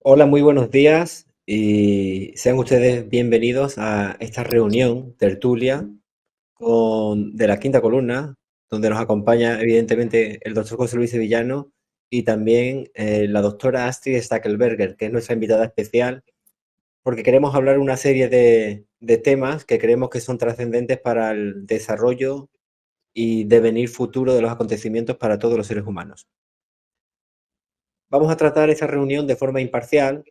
Hola, muy buenos días y sean ustedes bienvenidos a esta reunión tertulia de la Quinta Columna, donde nos acompaña evidentemente el doctor José Luis Sevillano y también la doctora Astrid Stackelberger, que es nuestra invitada especial, porque queremos hablar una serie de temas que creemos que son trascendentes para el desarrollo y devenir futuro de los acontecimientos para todos los seres humanos. Vamos a tratar esa reunión de forma imparcial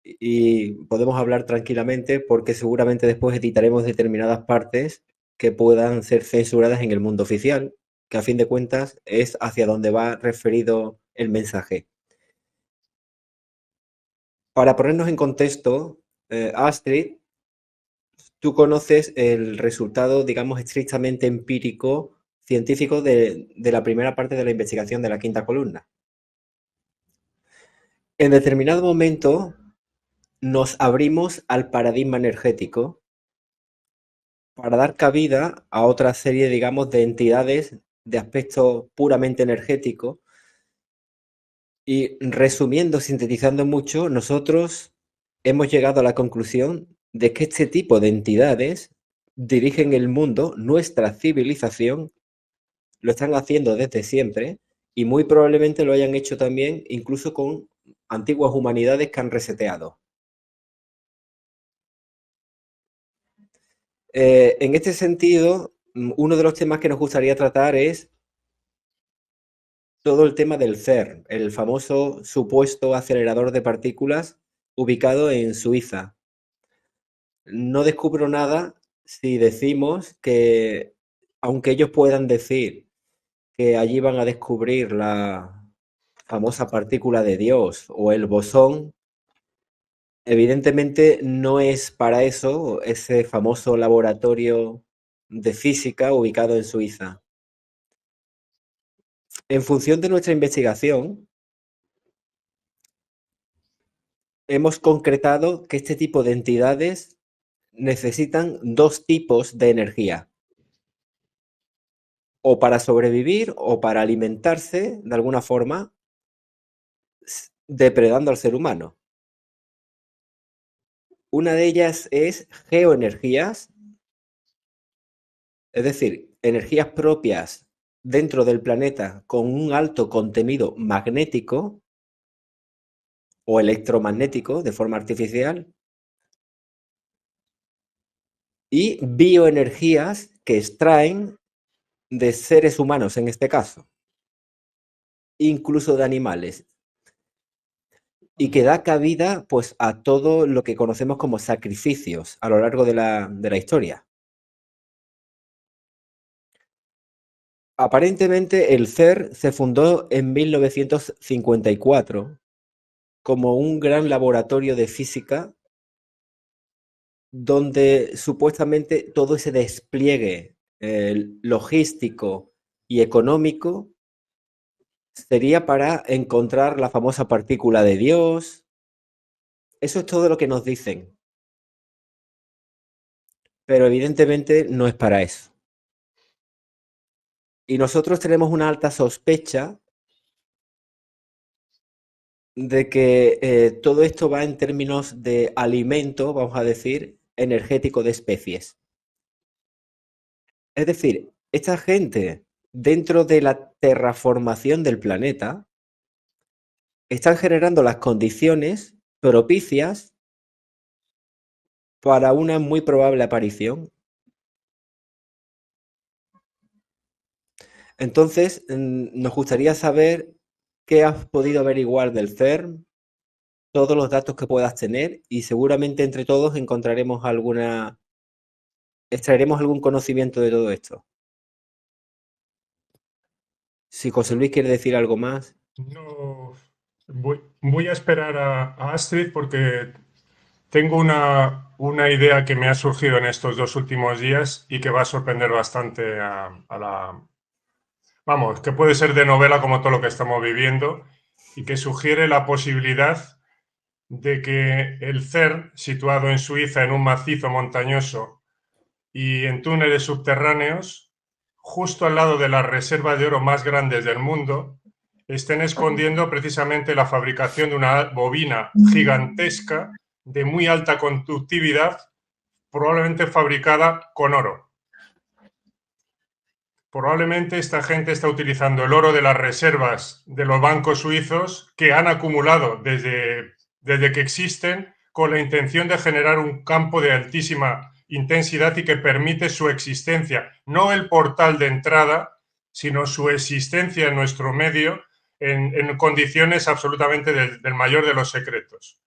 y podemos hablar tranquilamente porque seguramente después editaremos determinadas partes que puedan ser censuradas en el mundo oficial, que a fin de cuentas es hacia donde va referido el mensaje. Para ponernos en contexto, Astrid, tú conoces el resultado, digamos, estrictamente empírico, científico de la primera parte de la investigación de la quinta columna. En determinado momento nos abrimos al paradigma energético para dar cabida a otra serie, digamos, de entidades de aspecto puramente energético. Y resumiendo, sintetizando mucho, nosotros hemos llegado a la conclusión de que este tipo de entidades dirigen el mundo, nuestra civilización, lo están haciendo desde siempre y muy probablemente lo hayan hecho también incluso con antiguas humanidades que han reseteado. En este sentido, uno de los temas que nos gustaría tratar es todo el tema del CERN, el famoso supuesto acelerador de partículas ubicado en Suiza. No descubro nada si decimos que, aunque ellos puedan decir que allí van a descubrir la famosa partícula de Dios o el bosón, evidentemente no es para eso ese famoso laboratorio de física ubicado en Suiza. En función de nuestra investigación, hemos concretado que este tipo de entidades necesitan dos tipos de energía, o para sobrevivir o para alimentarse de alguna forma, depredando al ser humano. Una de ellas es geoenergías, es decir, energías propias dentro del planeta con un alto contenido magnético o electromagnético de forma artificial, y bioenergías que extraen de seres humanos en este caso, incluso de animales, y que da cabida pues a todo lo que conocemos como sacrificios a lo largo de la historia. Aparentemente el CERN se fundó en 1954 como un gran laboratorio de física donde supuestamente todo ese despliegue logístico y económico sería para encontrar la famosa partícula de Dios. Eso es todo lo que nos dicen, pero evidentemente no es para eso. Y nosotros tenemos una alta sospecha de que todo esto va en términos de alimento, vamos a decir, energético de especies. Es decir, esta gente, dentro de la terraformación del planeta, están generando las condiciones propicias para una muy probable aparición. Entonces, nos gustaría saber qué has podido averiguar del CERN, todos los datos que puedas tener y seguramente entre todos extraeremos algún conocimiento de todo esto. Si José Luis quiere decir algo más. No, voy a esperar a Astrid porque tengo una idea que me ha surgido en estos dos últimos días y que va a sorprender bastante a la... Vamos, que puede ser de novela como todo lo que estamos viviendo y que sugiere la posibilidad de que el CERN, situado en Suiza en un macizo montañoso y en túneles subterráneos, justo al lado de las reservas de oro más grandes del mundo, estén escondiendo precisamente la fabricación de una bobina gigantesca de muy alta conductividad, probablemente fabricada con oro. Probablemente esta gente está utilizando el oro de las reservas de los bancos suizos que han acumulado desde que existen con la intención de generar un campo de altísima intensidad y que permite su existencia, no el portal de entrada, sino su existencia en nuestro medio en condiciones absolutamente del mayor de los secretos.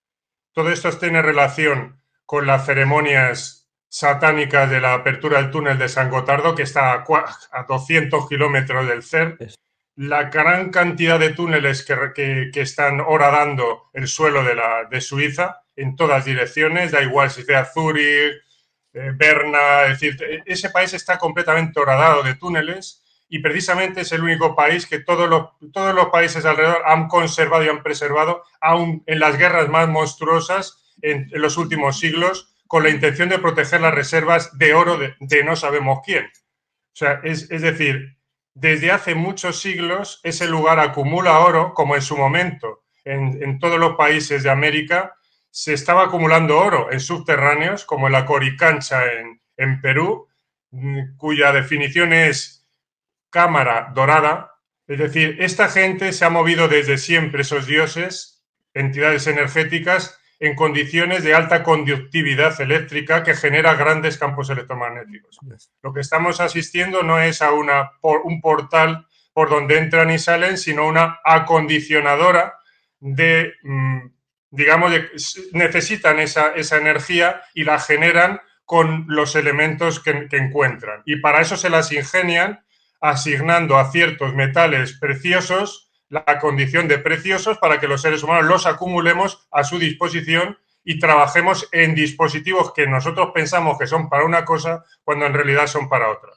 Todo esto tiene relación con las ceremonias satánicas de la apertura del túnel de San Gotardo, que está a 200 kilómetros del CERN, la gran cantidad de túneles que están horadando el suelo de Suiza en todas direcciones, da igual si sea Zúrich, Berna, es decir, ese país está completamente horadado de túneles y precisamente es el único país que todos los países alrededor han conservado y han preservado, aún en las guerras más monstruosas en los últimos siglos, con la intención de proteger las reservas de oro de no sabemos quién. O sea, es decir, desde hace muchos siglos ese lugar acumula oro, como en su momento en todos los países de América se estaba acumulando oro en subterráneos, como en la Coricancha en Perú, cuya definición es cámara dorada. Es decir, esta gente se ha movido desde siempre, esos dioses, entidades energéticas, en condiciones de alta conductividad eléctrica que genera grandes campos electromagnéticos. Lo que estamos asistiendo no es a un portal por donde entran y salen, sino una acondicionadora de, digamos, necesitan esa energía y la generan con los elementos que encuentran. Y para eso se las ingenian asignando a ciertos metales preciosos la condición de preciosos para que los seres humanos los acumulemos a su disposición y trabajemos en dispositivos que nosotros pensamos que son para una cosa cuando en realidad son para otra.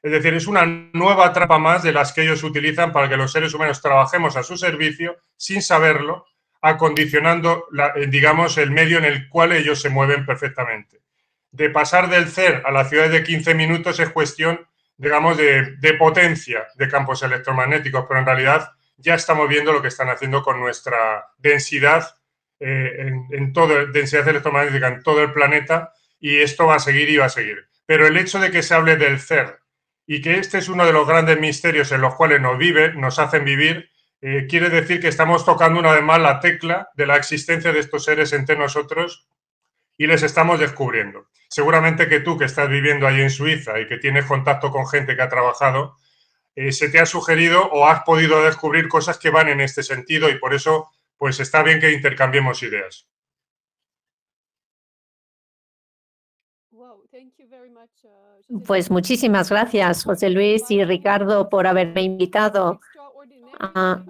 Es decir, es una nueva trampa más de las que ellos utilizan para que los seres humanos trabajemos a su servicio sin saberlo, acondicionando, digamos, el medio en el cual ellos se mueven perfectamente. De pasar del CERN a las ciudades de 15 minutos es cuestión, digamos, de potencia de campos electromagnéticos, pero en realidad ya estamos viendo lo que están haciendo con nuestra densidad, densidad electromagnética en todo el planeta, y esto va a seguir y va a seguir. Pero el hecho de que se hable del CERN y que este es uno de los grandes misterios en los cuales nos hacen vivir, quiere decir que estamos tocando una vez más la tecla de la existencia de estos seres entre nosotros y les estamos descubriendo. Seguramente que tú, que estás viviendo ahí en Suiza y que tienes contacto con gente que ha trabajado, se te ha sugerido o has podido descubrir cosas que van en este sentido y por eso pues está bien que intercambiemos ideas. Pues muchísimas gracias, José Luis y Ricardo, por haberme invitado a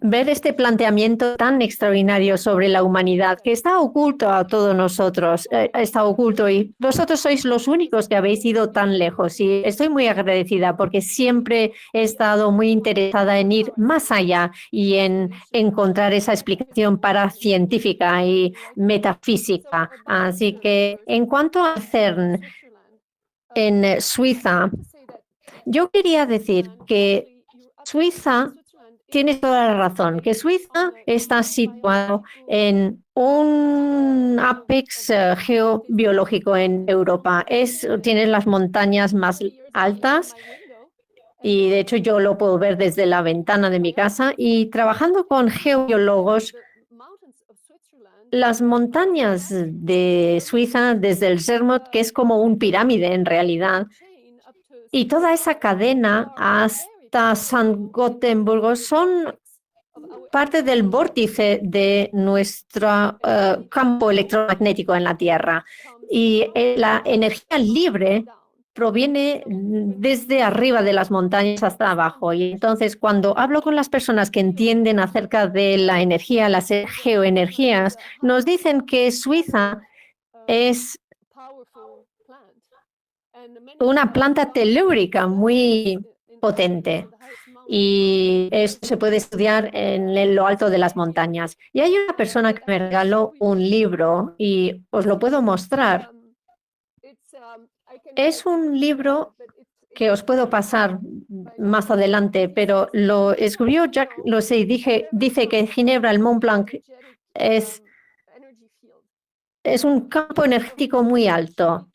ver este planteamiento tan extraordinario sobre la humanidad que está oculto a todos nosotros, está oculto y vosotros sois los únicos que habéis ido tan lejos y estoy muy agradecida porque siempre he estado muy interesada en ir más allá y en encontrar esa explicación paracientífica y metafísica. Así que en cuanto al CERN en Suiza, yo quería decir que Suiza tiene toda la razón, que Suiza está situado en un apex geobiológico en Europa. Tiene las montañas más altas y de hecho yo lo puedo ver desde la ventana de mi casa y trabajando con geobiólogos, las montañas de Suiza desde el Zermatt, que es como un pirámide en realidad, y toda esa cadena hasta San Gotemburgo son parte del vórtice de nuestro campo electromagnético en la Tierra. Y la energía libre proviene desde arriba de las montañas hasta abajo. Y entonces, cuando hablo con las personas que entienden acerca de la energía, las geoenergías, nos dicen que Suiza es una planta telúrica muy potente y esto se puede estudiar en lo alto de las montañas. Y hay una persona que me regaló un libro y os lo puedo mostrar. Es un libro que os puedo pasar más adelante, pero lo escribió Jacques Losey, dice que Ginebra, el Mont Blanc, es un campo energético muy alto,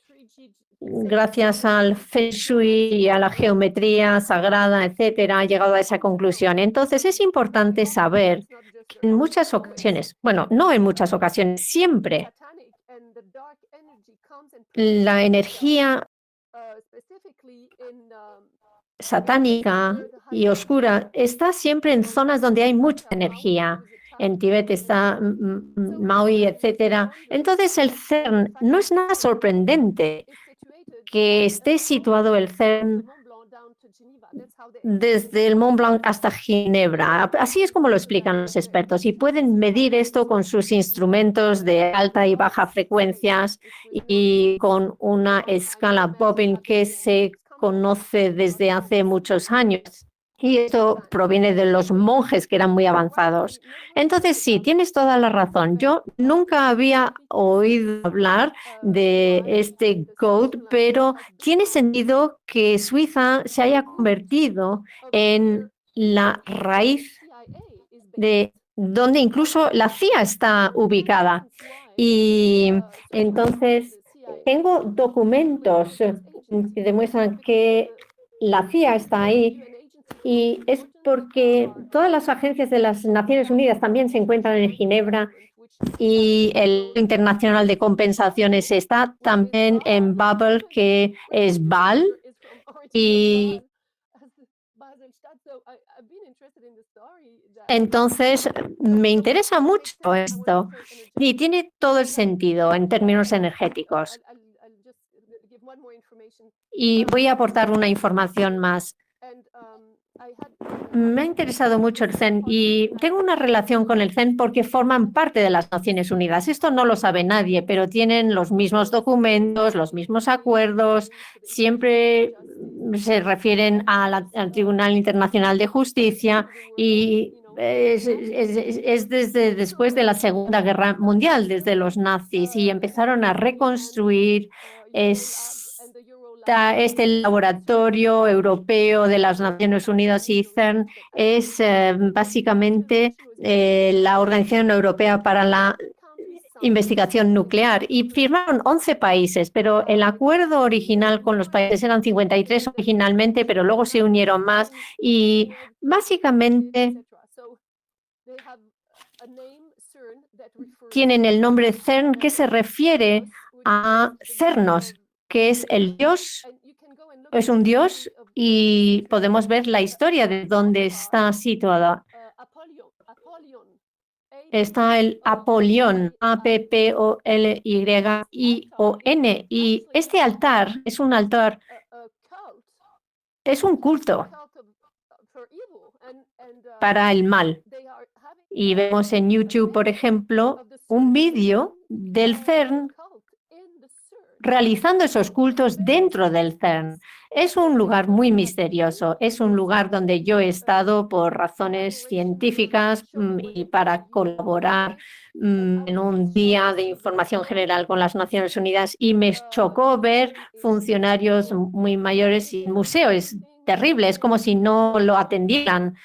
gracias al Feng Shui y a la geometría sagrada, etcétera, ha llegado a esa conclusión. Entonces es importante saber que en muchas ocasiones, bueno, no en muchas ocasiones, siempre la energía satánica y oscura está siempre en zonas donde hay mucha energía. En Tíbet está Maui, etcétera. Entonces el CERN no es nada sorprendente que esté situado el CERN desde el Mont Blanc hasta Ginebra. Así es como lo explican los expertos y pueden medir esto con sus instrumentos de alta y baja frecuencias y con una escala Bobbin que se conoce desde hace muchos años. Y esto proviene de los monjes que eran muy avanzados. Entonces, sí, tienes toda la razón. Yo nunca había oído hablar de este code, pero tiene sentido que Suiza se haya convertido en la raíz de donde incluso la CIA está ubicada. Y entonces tengo documentos que demuestran que la CIA está ahí. Y es porque todas las agencias de las Naciones Unidas también se encuentran en Ginebra y el Internacional de Compensaciones está también en Babel, que es BAL. Y entonces me interesa mucho esto y tiene todo el sentido en términos energéticos. Y voy a aportar una información más. Me ha interesado mucho el CERN y tengo una relación con el CERN porque forman parte de las Naciones Unidas. Esto no lo sabe nadie, pero tienen los mismos documentos, los mismos acuerdos, siempre se refieren al Tribunal Internacional de Justicia y es desde después de la Segunda Guerra Mundial, desde los nazis, y empezaron a reconstruir este laboratorio europeo de las Naciones Unidas y CERN es básicamente la Organización Europea para la Investigación Nuclear y firmaron 11 países, pero el acuerdo original con los países eran 53 originalmente, pero luego se unieron más y básicamente tienen el nombre CERN que se refiere a Cernos, que es el dios, es un dios y podemos ver la historia de dónde está situada. Está el Apolión, A-P-P-O-L-Y-I-O-N, y este altar es un altar, es un culto para el mal. Y vemos en YouTube, por ejemplo, un vídeo del CERN realizando esos cultos dentro del CERN. Es un lugar muy misterioso, es un lugar donde yo he estado por razones científicas y para colaborar en un día de información general con las Naciones Unidas y me chocó ver funcionarios muy mayores y el museo es terrible, es como si no lo atendieran.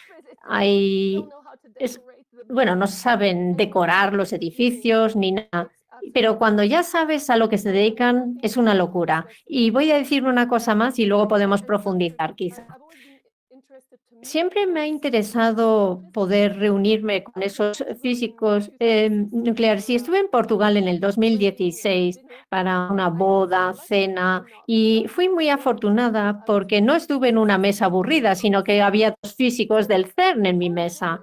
Bueno, no saben decorar los edificios ni nada. Pero cuando ya sabes a lo que se dedican, es una locura. Y voy a decir una cosa más y luego podemos profundizar, quizá. Siempre me ha interesado poder reunirme con esos físicos nucleares. Y estuve en Portugal en el 2016 para una boda, cena, y fui muy afortunada porque no estuve en una mesa aburrida, sino que había dos físicos del CERN en mi mesa.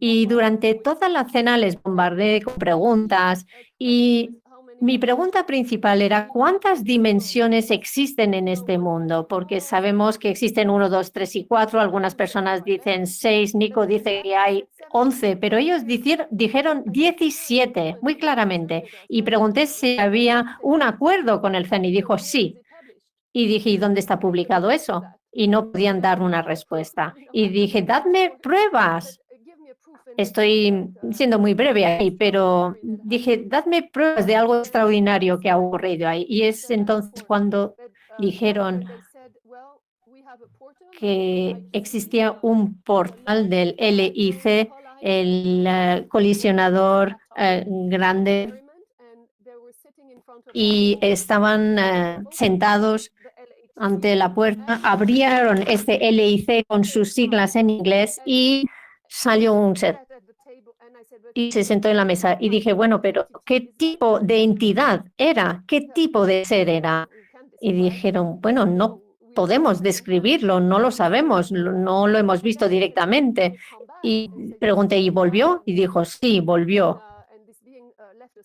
Y durante toda la cena les bombardeé con preguntas y mi pregunta principal era ¿cuántas dimensiones existen en este mundo? Porque sabemos que existen 1, 2, 3 y 4. Algunas personas dicen 6, Nico dice que hay 11, pero ellos dijeron 17 muy claramente. Y pregunté si había un acuerdo con el CERN y dijo sí. Y dije, ¿y dónde está publicado eso? Y no podían dar una respuesta. Y dije, dadme pruebas. Estoy siendo muy breve ahí, pero dije, dadme pruebas de algo extraordinario que ha ocurrido ahí. Y es entonces cuando dijeron, que existía un portal del LIC, el colisionador grande, y estaban sentados ante la puerta. Abrieron este LIC con sus siglas en inglés y salió un ser y se sentó en la mesa y dije, bueno, pero ¿qué tipo de entidad era? ¿Qué tipo de ser era? Y dijeron, bueno, no podemos describirlo, no lo sabemos, no lo hemos visto directamente. Y pregunté, ¿y volvió? Y dijo, sí, volvió.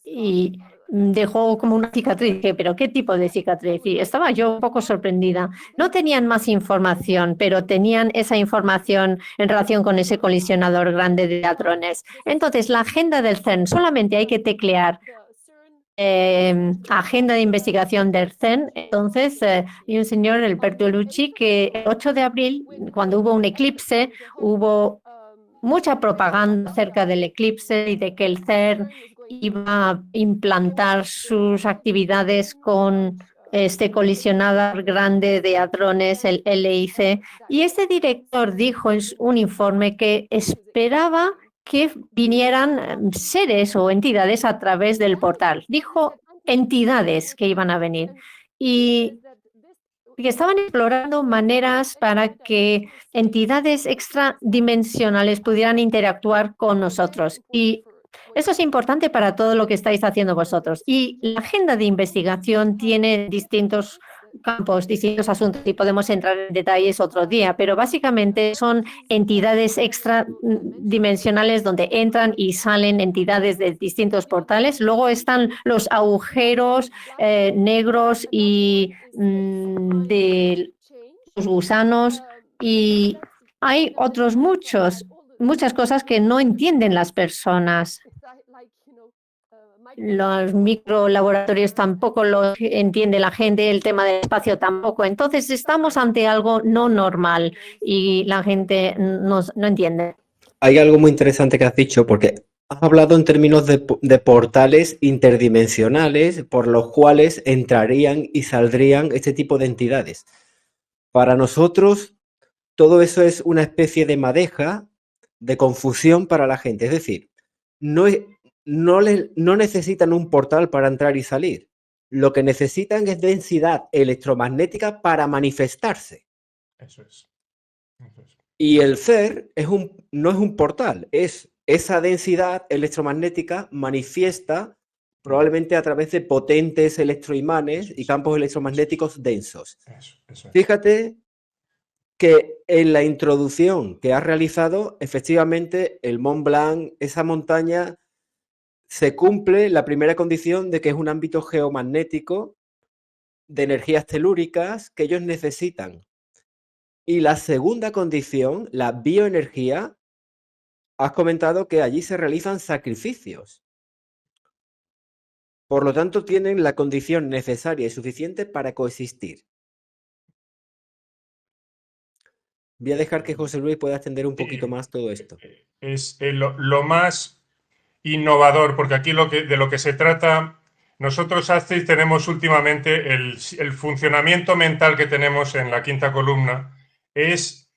Y dejó como una cicatriz. Dije, ¿pero qué tipo de cicatriz? Y estaba yo un poco sorprendida. No tenían más información, pero tenían esa información en relación con ese colisionador grande de hadrones. Entonces, la agenda del CERN, solamente hay que teclear agenda de investigación del CERN. Entonces, y un señor, el Bertolucci, que el 8 de abril, cuando hubo un eclipse, hubo mucha propaganda acerca del eclipse y de que el CERN iba a implantar sus actividades con este colisionador grande de hadrones, el LIC. Y este director dijo en un informe que esperaba que vinieran seres o entidades a través del portal. Dijo entidades que iban a venir. Y que estaban explorando maneras para que entidades extradimensionales pudieran interactuar con nosotros. Y eso es importante para todo lo que estáis haciendo vosotros. Y la agenda de investigación tiene distintos campos, distintos asuntos, y podemos entrar en detalles otro día, pero básicamente son entidades extradimensionales donde entran y salen entidades de distintos portales. Luego están los agujeros negros y de los gusanos, y hay otros muchas cosas que no entienden las personas. Los microlaboratorios tampoco lo entiende la gente, el tema del espacio tampoco. Entonces estamos ante algo no normal y la gente no entiende. Hay algo muy interesante que has dicho, porque has hablado en términos de portales interdimensionales por los cuales entrarían y saldrían este tipo de entidades. Para nosotros, todo eso es una especie de madeja de confusión para la gente. Es decir, no necesitan un portal para entrar y salir. Lo que necesitan es densidad electromagnética para manifestarse. Eso es. Y el CERN no es un portal, es esa densidad electromagnética manifiesta probablemente a través de potentes electroimanes y campos electromagnéticos densos. Eso es. Fíjate que en la introducción que has realizado, efectivamente, el Mont Blanc, esa montaña, se cumple la primera condición de que es un ámbito geomagnético de energías telúricas que ellos necesitan. Y la segunda condición, la bioenergía, has comentado que allí se realizan sacrificios. Por lo tanto, tienen la condición necesaria y suficiente para coexistir. Voy a dejar que José Luis pueda extender un poquito más todo esto. Es lo más innovador, porque aquí de lo que se trata, nosotros, Astrid, tenemos últimamente el funcionamiento mental que tenemos en la quinta columna, es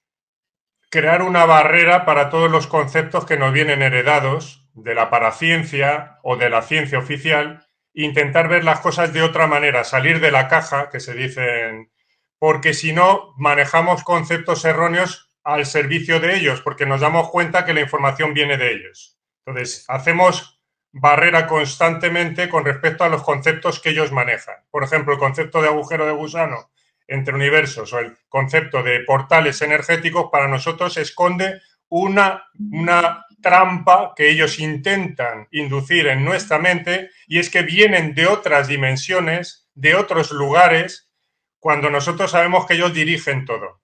crear una barrera para todos los conceptos que nos vienen heredados de la paraciencia o de la ciencia oficial, e intentar ver las cosas de otra manera, salir de la caja, que se dicen, porque si no manejamos conceptos erróneos al servicio de ellos, porque nos damos cuenta que la información viene de ellos. Entonces, hacemos barrera constantemente con respecto a los conceptos que ellos manejan. Por ejemplo, el concepto de agujero de gusano entre universos o el concepto de portales energéticos para nosotros esconde una trampa que ellos intentan inducir en nuestra mente, y es que vienen de otras dimensiones, de otros lugares, cuando nosotros sabemos que ellos dirigen todo.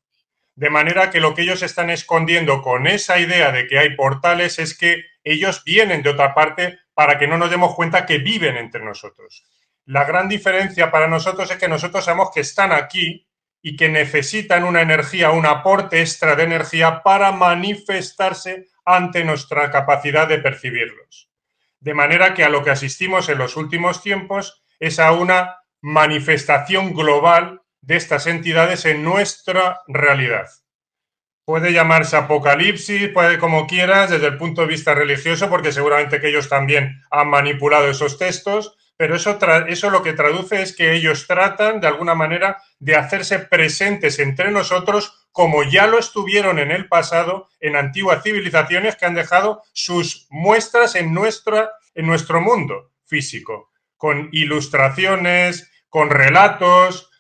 De manera que lo que ellos están escondiendo con esa idea de que hay portales es que ellos vienen de otra parte para que no nos demos cuenta que viven entre nosotros. La gran diferencia para nosotros es que nosotros sabemos que están aquí y que necesitan una energía, un aporte extra de energía para manifestarse ante nuestra capacidad de percibirlos. De manera que a lo que asistimos en los últimos tiempos es a una manifestación global de estas entidades en nuestra realidad. puede llamarse apocalipsis, puede como quieras, desde el punto de vista religioso, porque seguramente que ellos también han manipulado esos textos, pero eso lo que traduce es que ellos tratan, de alguna manera, de hacerse presentes entre nosotros, como ya lo estuvieron en el pasado, en antiguas civilizaciones que han dejado sus muestras en nuestro mundo físico, con ilustraciones, con relatos,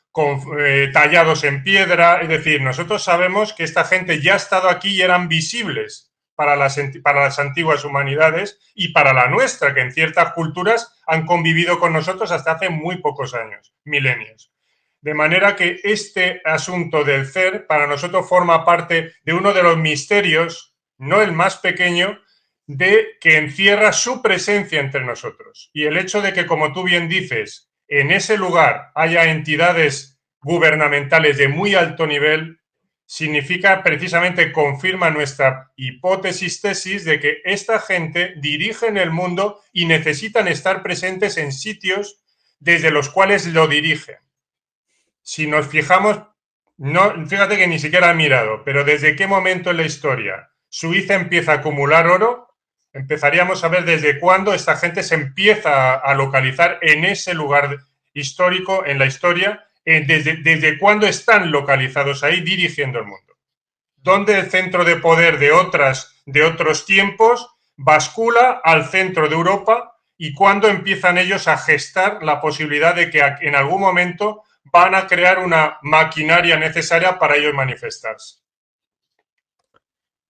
tallados en piedra. Es decir, nosotros sabemos que esta gente ya ha estado aquí y eran visibles para las antiguas humanidades y para la nuestra, que en ciertas culturas han convivido con nosotros hasta hace muy pocos años, milenios. De manera que este asunto del ser para nosotros forma parte de uno de los misterios, no el más pequeño, de que encierra su presencia entre nosotros. Y el hecho de que, como tú bien dices, en ese lugar haya entidades gubernamentales de muy alto nivel, significa precisamente, confirma nuestra hipótesis, tesis, de que esta gente dirige en el mundo y necesitan estar presentes en sitios desde los cuales lo dirigen. Si nos fijamos, no, fíjate que ni siquiera he mirado, pero ¿desde qué momento en la historia Suiza empieza a acumular oro? Empezaríamos a ver desde cuándo esta gente se empieza a localizar en ese lugar histórico en la historia, desde cuándo están localizados ahí dirigiendo el mundo. ¿Dónde el centro de poder de otros tiempos bascula al centro de Europa y cuándo empiezan ellos a gestar la posibilidad de que en algún momento van a crear una maquinaria necesaria para ellos manifestarse?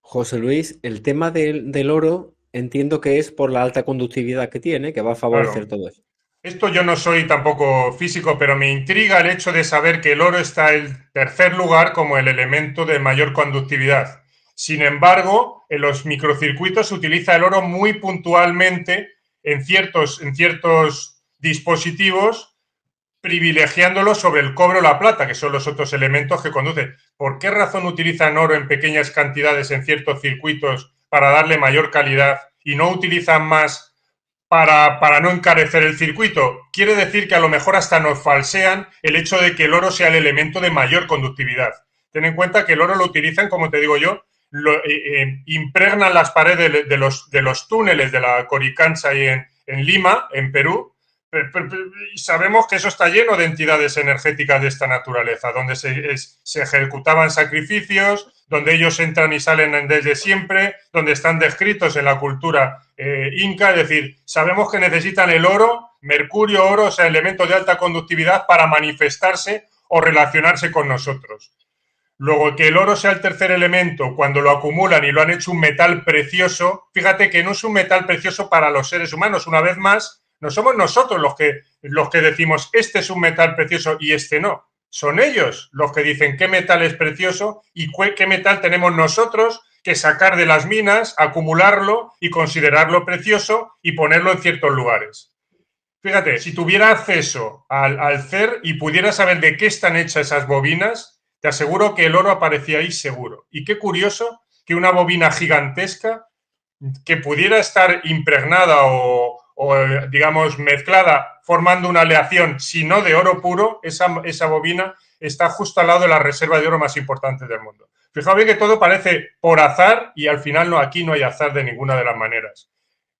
José Luis, el tema del oro entiendo que es por la alta conductividad que tiene, que va a favorecer todo eso. Esto yo no soy tampoco físico, pero me intriga el hecho de saber que el oro está en tercer lugar como el elemento de mayor conductividad. Sin embargo, en los microcircuitos se utiliza el oro muy puntualmente en ciertos dispositivos, privilegiándolo sobre el cobre o la plata, que son los otros elementos que conducen. ¿Por qué razón utilizan oro en pequeñas cantidades en ciertos circuitos para darle mayor calidad y no utilizan más para no encarecer el circuito? Quiere decir que a lo mejor hasta nos falsean el hecho de que el oro sea el elemento de mayor conductividad. Ten en cuenta que el oro lo utilizan, como te digo yo, impregnan las paredes de los túneles de la Coricancha y en Lima, en Perú, y sabemos que eso está lleno de entidades energéticas de esta naturaleza, donde se ejecutaban sacrificios, donde ellos entran y salen desde siempre, donde están descritos en la cultura inca. Es decir, sabemos que necesitan el oro, mercurio, oro, o sea, elementos de alta conductividad para manifestarse o relacionarse con nosotros. Luego, que el oro sea el tercer elemento, cuando lo acumulan y lo han hecho un metal precioso, fíjate que no es un metal precioso para los seres humanos. Una vez más, no somos nosotros los que decimos este es un metal precioso y este no. Son ellos los que dicen qué metal es precioso y qué metal tenemos nosotros que sacar de las minas, acumularlo y considerarlo precioso y ponerlo en ciertos lugares. Fíjate, si tuviera acceso al CER y pudiera saber de qué están hechas esas bobinas, te aseguro que el oro aparecía ahí seguro. Y qué curioso que una bobina gigantesca que pudiera estar impregnada o digamos, mezclada, formando una aleación, si no de oro puro, esa bobina está justo al lado de la reserva de oro más importante del mundo. Fijaos bien que todo parece por azar y al final no, aquí no hay azar de ninguna de las maneras.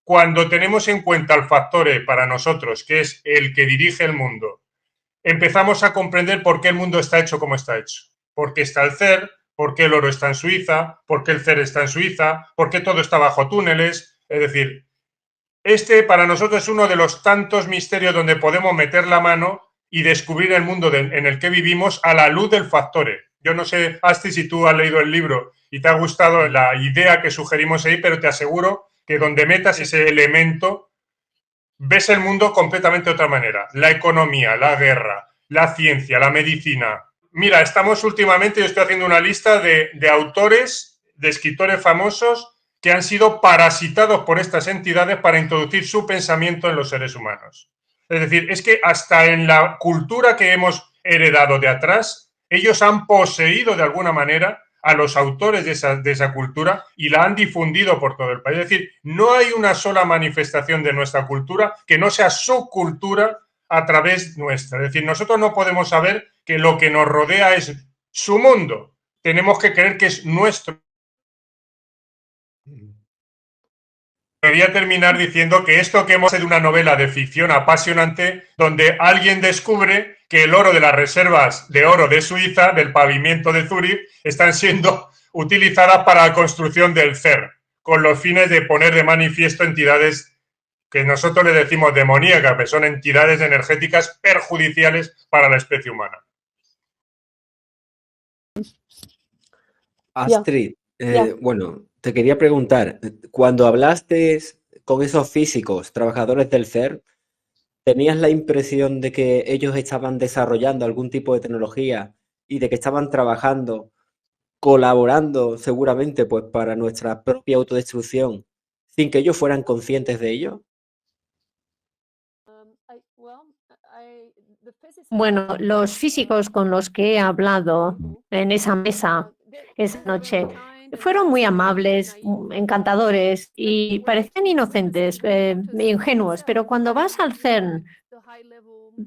Cuando tenemos en cuenta el factor E para nosotros, que es el que dirige el mundo, empezamos a comprender por qué el mundo está hecho como está hecho. ¿Por qué está el CER? ¿Por qué el oro está en Suiza? ¿Por qué el CER está en Suiza? ¿Por qué todo está bajo túneles? Es decir, este para nosotros es uno de los tantos misterios donde podemos meter la mano y descubrir el mundo en el que vivimos a la luz del factor E. Yo no sé, Asti, si tú has leído el libro y te ha gustado la idea que sugerimos ahí, pero te aseguro que donde metas ese elemento, ves el mundo completamente de otra manera. La economía, la guerra, la ciencia, la medicina. Mira, estamos últimamente, yo estoy haciendo una lista de autores, de escritores famosos que han sido parasitados por estas entidades para introducir su pensamiento en los seres humanos. Es decir, es que hasta en la cultura que hemos heredado de atrás, ellos han poseído de alguna manera a los autores de esa cultura y la han difundido por todo el país. Es decir, no hay una sola manifestación de nuestra cultura que no sea su cultura a través nuestra. Es decir, nosotros no podemos saber que lo que nos rodea es su mundo. tenemos que creer que es nuestro. Quería terminar diciendo que esto que hemos hecho de una novela de ficción apasionante, donde alguien descubre que el oro de las reservas de oro de Suiza, del pavimento de Zúrich, están siendo utilizadas para la construcción del CERN, con los fines de poner de manifiesto entidades que nosotros le decimos demoníacas, que son entidades energéticas perjudiciales para la especie humana. Astrid, bueno, te quería preguntar, cuando hablaste con esos físicos, trabajadores del CERN, ¿tenías la impresión de que ellos estaban desarrollando algún tipo de tecnología y de que estaban trabajando, colaborando seguramente pues para nuestra propia autodestrucción, sin que ellos fueran conscientes de ello? Bueno, los físicos con los que he hablado en esa mesa esa noche fueron muy amables, encantadores y parecían inocentes, ingenuos, pero cuando vas al CERN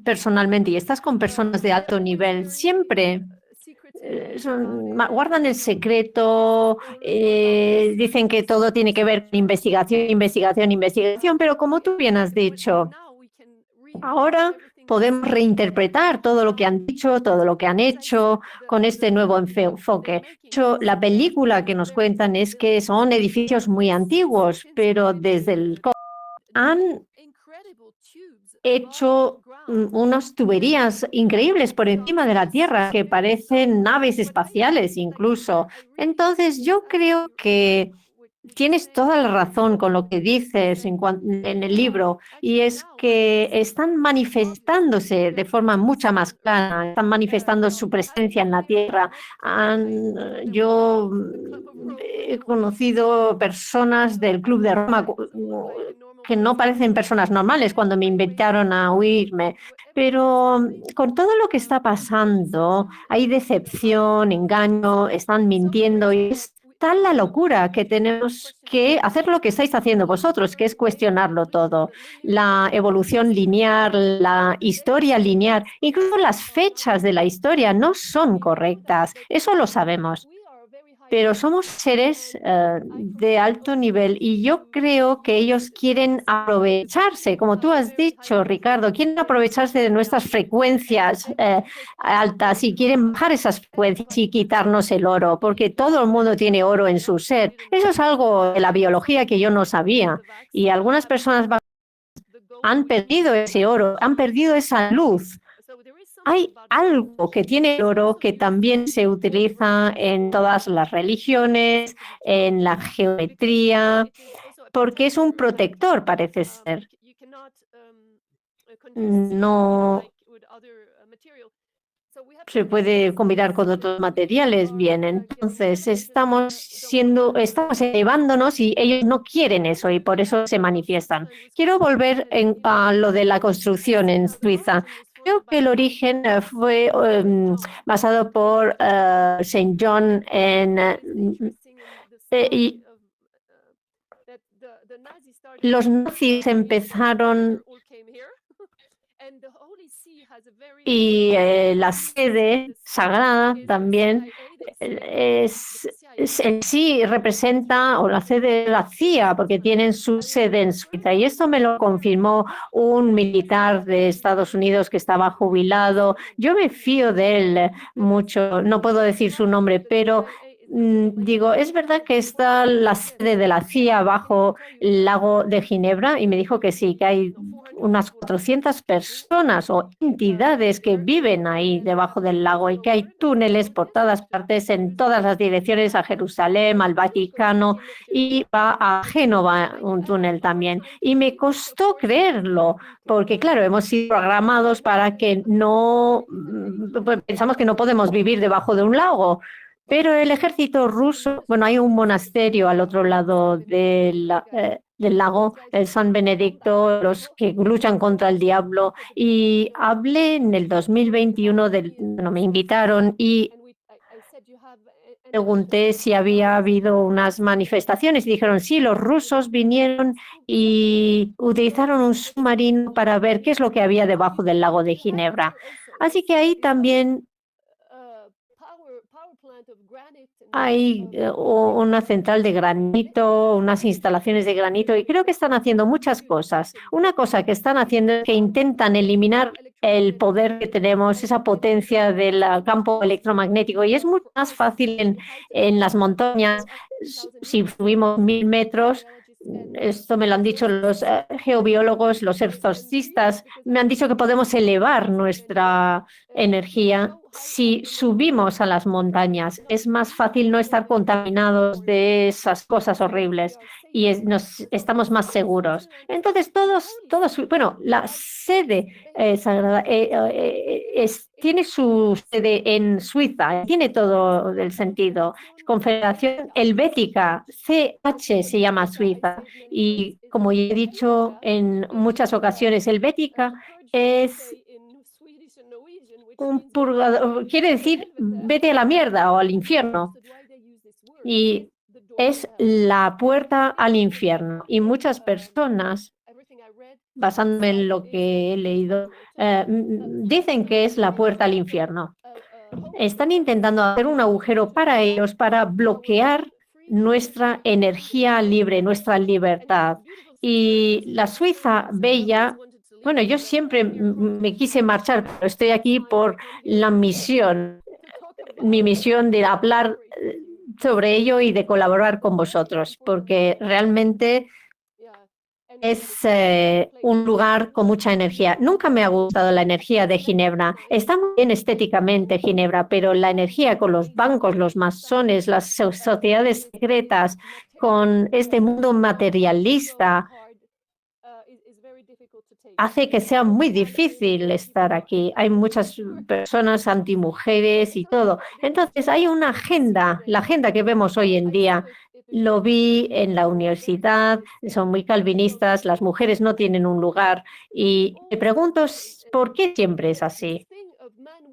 personalmente y estás con personas de alto nivel, siempre guardan el secreto, dicen que todo tiene que ver con investigación, investigación, investigación, pero como tú bien has dicho, ahora podemos reinterpretar todo lo que han dicho, todo lo que han hecho con este nuevo enfoque. De hecho, la película que nos cuentan es que son edificios muy antiguos, pero desde el han hecho unas tuberías increíbles por encima de la Tierra que parecen naves espaciales incluso. Entonces, yo creo que tienes toda la razón con lo que dices en el libro, y es que están manifestándose de forma mucho más clara, están manifestando su presencia en la Tierra. Yo he conocido personas del Club de Roma que no parecen personas normales cuando me invitaron a oírme, pero con todo lo que está pasando, hay decepción, engaño, están mintiendo y es tal la locura que tenemos que hacer lo que estáis haciendo vosotros, que es cuestionarlo todo. La evolución lineal, la historia lineal, incluso las fechas de la historia no son correctas, eso lo sabemos. Pero somos seres de alto nivel y yo creo que ellos quieren aprovecharse, como tú has dicho, Ricardo, quieren aprovecharse de nuestras frecuencias altas y quieren bajar esas frecuencias y quitarnos el oro, porque todo el mundo tiene oro en su ser. Eso es algo de la biología que yo no sabía y algunas personas han perdido ese oro, han perdido esa luz. Hay algo que tiene el oro que también se utiliza en todas las religiones, en la geometría, porque es un protector, parece ser. No se puede combinar con otros materiales bien. Entonces estamos elevándonos y ellos no quieren eso y por eso se manifiestan. Quiero volver a lo de la construcción en Suiza. Creo que el origen fue basado por Saint John y los nazis empezaron y la sede sagrada también en sí representa, o la sede de la CIA, porque tienen su sede en Suiza. Y esto me lo confirmó un militar de Estados Unidos que estaba jubilado. Yo me fío de él mucho, no puedo decir su nombre, pero digo, ¿es verdad que está la sede de la CIA bajo el lago de Ginebra? Y me dijo que sí, que hay unas 400 personas o entidades que viven ahí debajo del lago y que hay túneles por todas partes, en todas las direcciones, a Jerusalén, al Vaticano y va a Génova un túnel también. Y me costó creerlo, porque claro, hemos sido programados para que no, pensamos que no podemos vivir debajo de un lago. Pero el ejército ruso, bueno, hay un monasterio al otro lado del lago, el San Benedicto, los que luchan contra el diablo. Y hablé en el 2021, bueno, me invitaron y pregunté si había habido unas manifestaciones y dijeron, sí, los rusos vinieron y utilizaron un submarino para ver qué es lo que había debajo del lago de Ginebra. Así que ahí también hay una central de granito, unas instalaciones de granito, y creo que están haciendo muchas cosas. Una cosa que están haciendo es que intentan eliminar el poder que tenemos, esa potencia del campo electromagnético, y es mucho más fácil en las montañas. Si subimos 1000 metros, esto me lo han dicho los geobiólogos, los exorcistas, me han dicho que podemos elevar nuestra energía si subimos a las montañas. Es más fácil no estar contaminados de esas cosas horribles y estamos más seguros. Entonces, bueno, la sede sagrada tiene su sede en Suiza, tiene todo el sentido. Confederación Helvética, CH se llama Suiza, y como ya he dicho en muchas ocasiones, Helvética es un purgador, quiere decir vete a la mierda o al infierno, y es la puerta al infierno. Y muchas personas, basándome en lo que he leído, dicen que es la puerta al infierno. Están intentando hacer un agujero para ellos, para bloquear nuestra energía libre, nuestra libertad. Y la Suiza bella, bueno, yo siempre me quise marchar, pero estoy aquí por la misión, mi misión de hablar sobre ello y de colaborar con vosotros, porque realmente es un lugar con mucha energía. Nunca me ha gustado la energía de Ginebra. Está muy bien estéticamente Ginebra, pero la energía con los bancos, los masones, las sociedades secretas, con este mundo materialista, hace que sea muy difícil estar aquí. Hay muchas personas antimujeres y todo. Entonces hay una agenda, la agenda que vemos hoy en día. Lo vi en la universidad, son muy calvinistas, las mujeres no tienen un lugar, y me pregunto por qué siempre es así.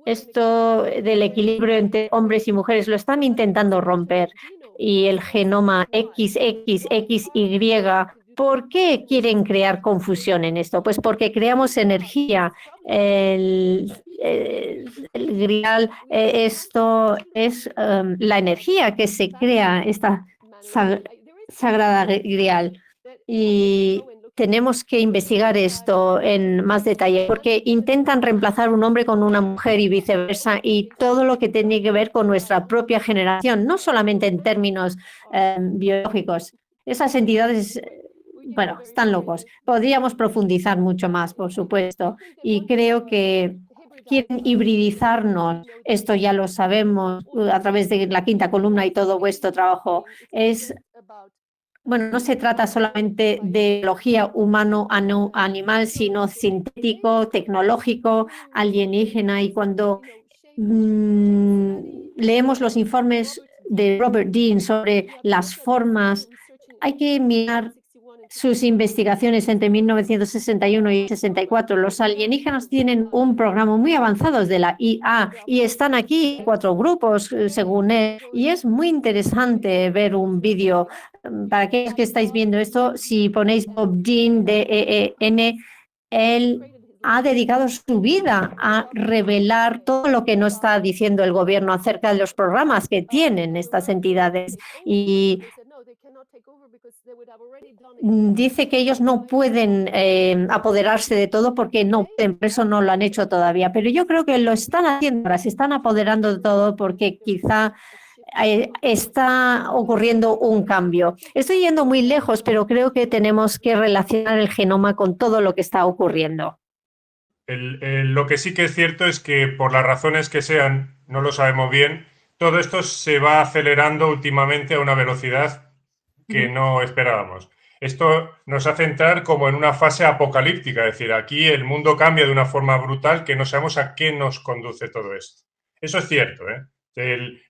Esto del equilibrio entre hombres y mujeres lo están intentando romper, y el genoma XXXY, ¿por qué quieren crear confusión en esto? Pues porque creamos energía. El grial, esto es la energía que se crea, esta sagrada grial. Y tenemos que investigar esto en más detalle, porque intentan reemplazar un hombre con una mujer y viceversa, y todo lo que tiene que ver con nuestra propia generación, no solamente en términos biológicos. Esas entidades, bueno, están locos. Podríamos profundizar mucho más, por supuesto, y creo que quieren hibridizarnos. Esto ya lo sabemos a través de la quinta columna y todo vuestro trabajo. Bueno, no se trata solamente de biología humano-animal, sino sintético, tecnológico, alienígena. Y cuando leemos los informes de Robert Dean sobre las formas, hay que mirar sus investigaciones entre 1961 y 64. Los alienígenas tienen un programa muy avanzado de la IA y están aquí 4 grupos, según él, y es muy interesante ver un vídeo. Para aquellos que estáis viendo esto, si ponéis Bob Dean, DEEN, él ha dedicado su vida a revelar todo lo que no está diciendo el gobierno acerca de los programas que tienen estas entidades, y dice que ellos no pueden apoderarse de todo porque no pueden, por eso no lo han hecho todavía. Pero yo creo que lo están haciendo ahora, se están apoderando de todo porque quizá está ocurriendo un cambio. Estoy yendo muy lejos, pero creo que tenemos que relacionar el genoma con todo lo que está ocurriendo. Lo que sí que es cierto es que, por las razones que sean, no lo sabemos bien, todo esto se va acelerando últimamente a una velocidad que no esperábamos. Esto nos hace entrar como en una fase apocalíptica, es decir, aquí el mundo cambia de una forma brutal que no sabemos a qué nos conduce todo esto. Eso es cierto, ¿eh?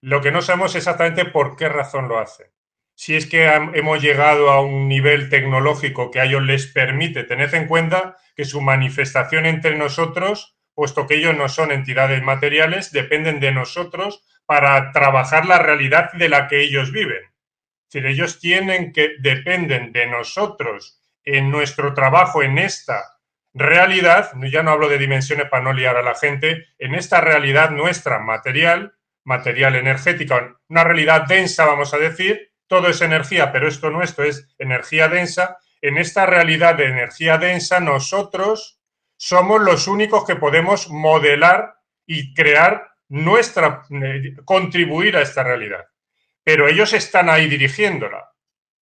Lo que no sabemos exactamente por qué razón lo hace. Si es que hemos llegado a un nivel tecnológico que a ellos les permite, tened en cuenta que su manifestación entre nosotros, puesto que ellos no son entidades materiales, dependen de nosotros para trabajar la realidad de la que ellos viven. Es decir, ellos dependen de nosotros en nuestro trabajo en esta realidad, ya no hablo de dimensiones para no liar a la gente, en esta realidad nuestra material, material energética, una realidad densa, vamos a decir, todo es energía, pero esto es energía densa. En esta realidad de energía densa, nosotros somos los únicos que podemos modelar y crear contribuir a esta realidad. Pero ellos están ahí dirigiéndola.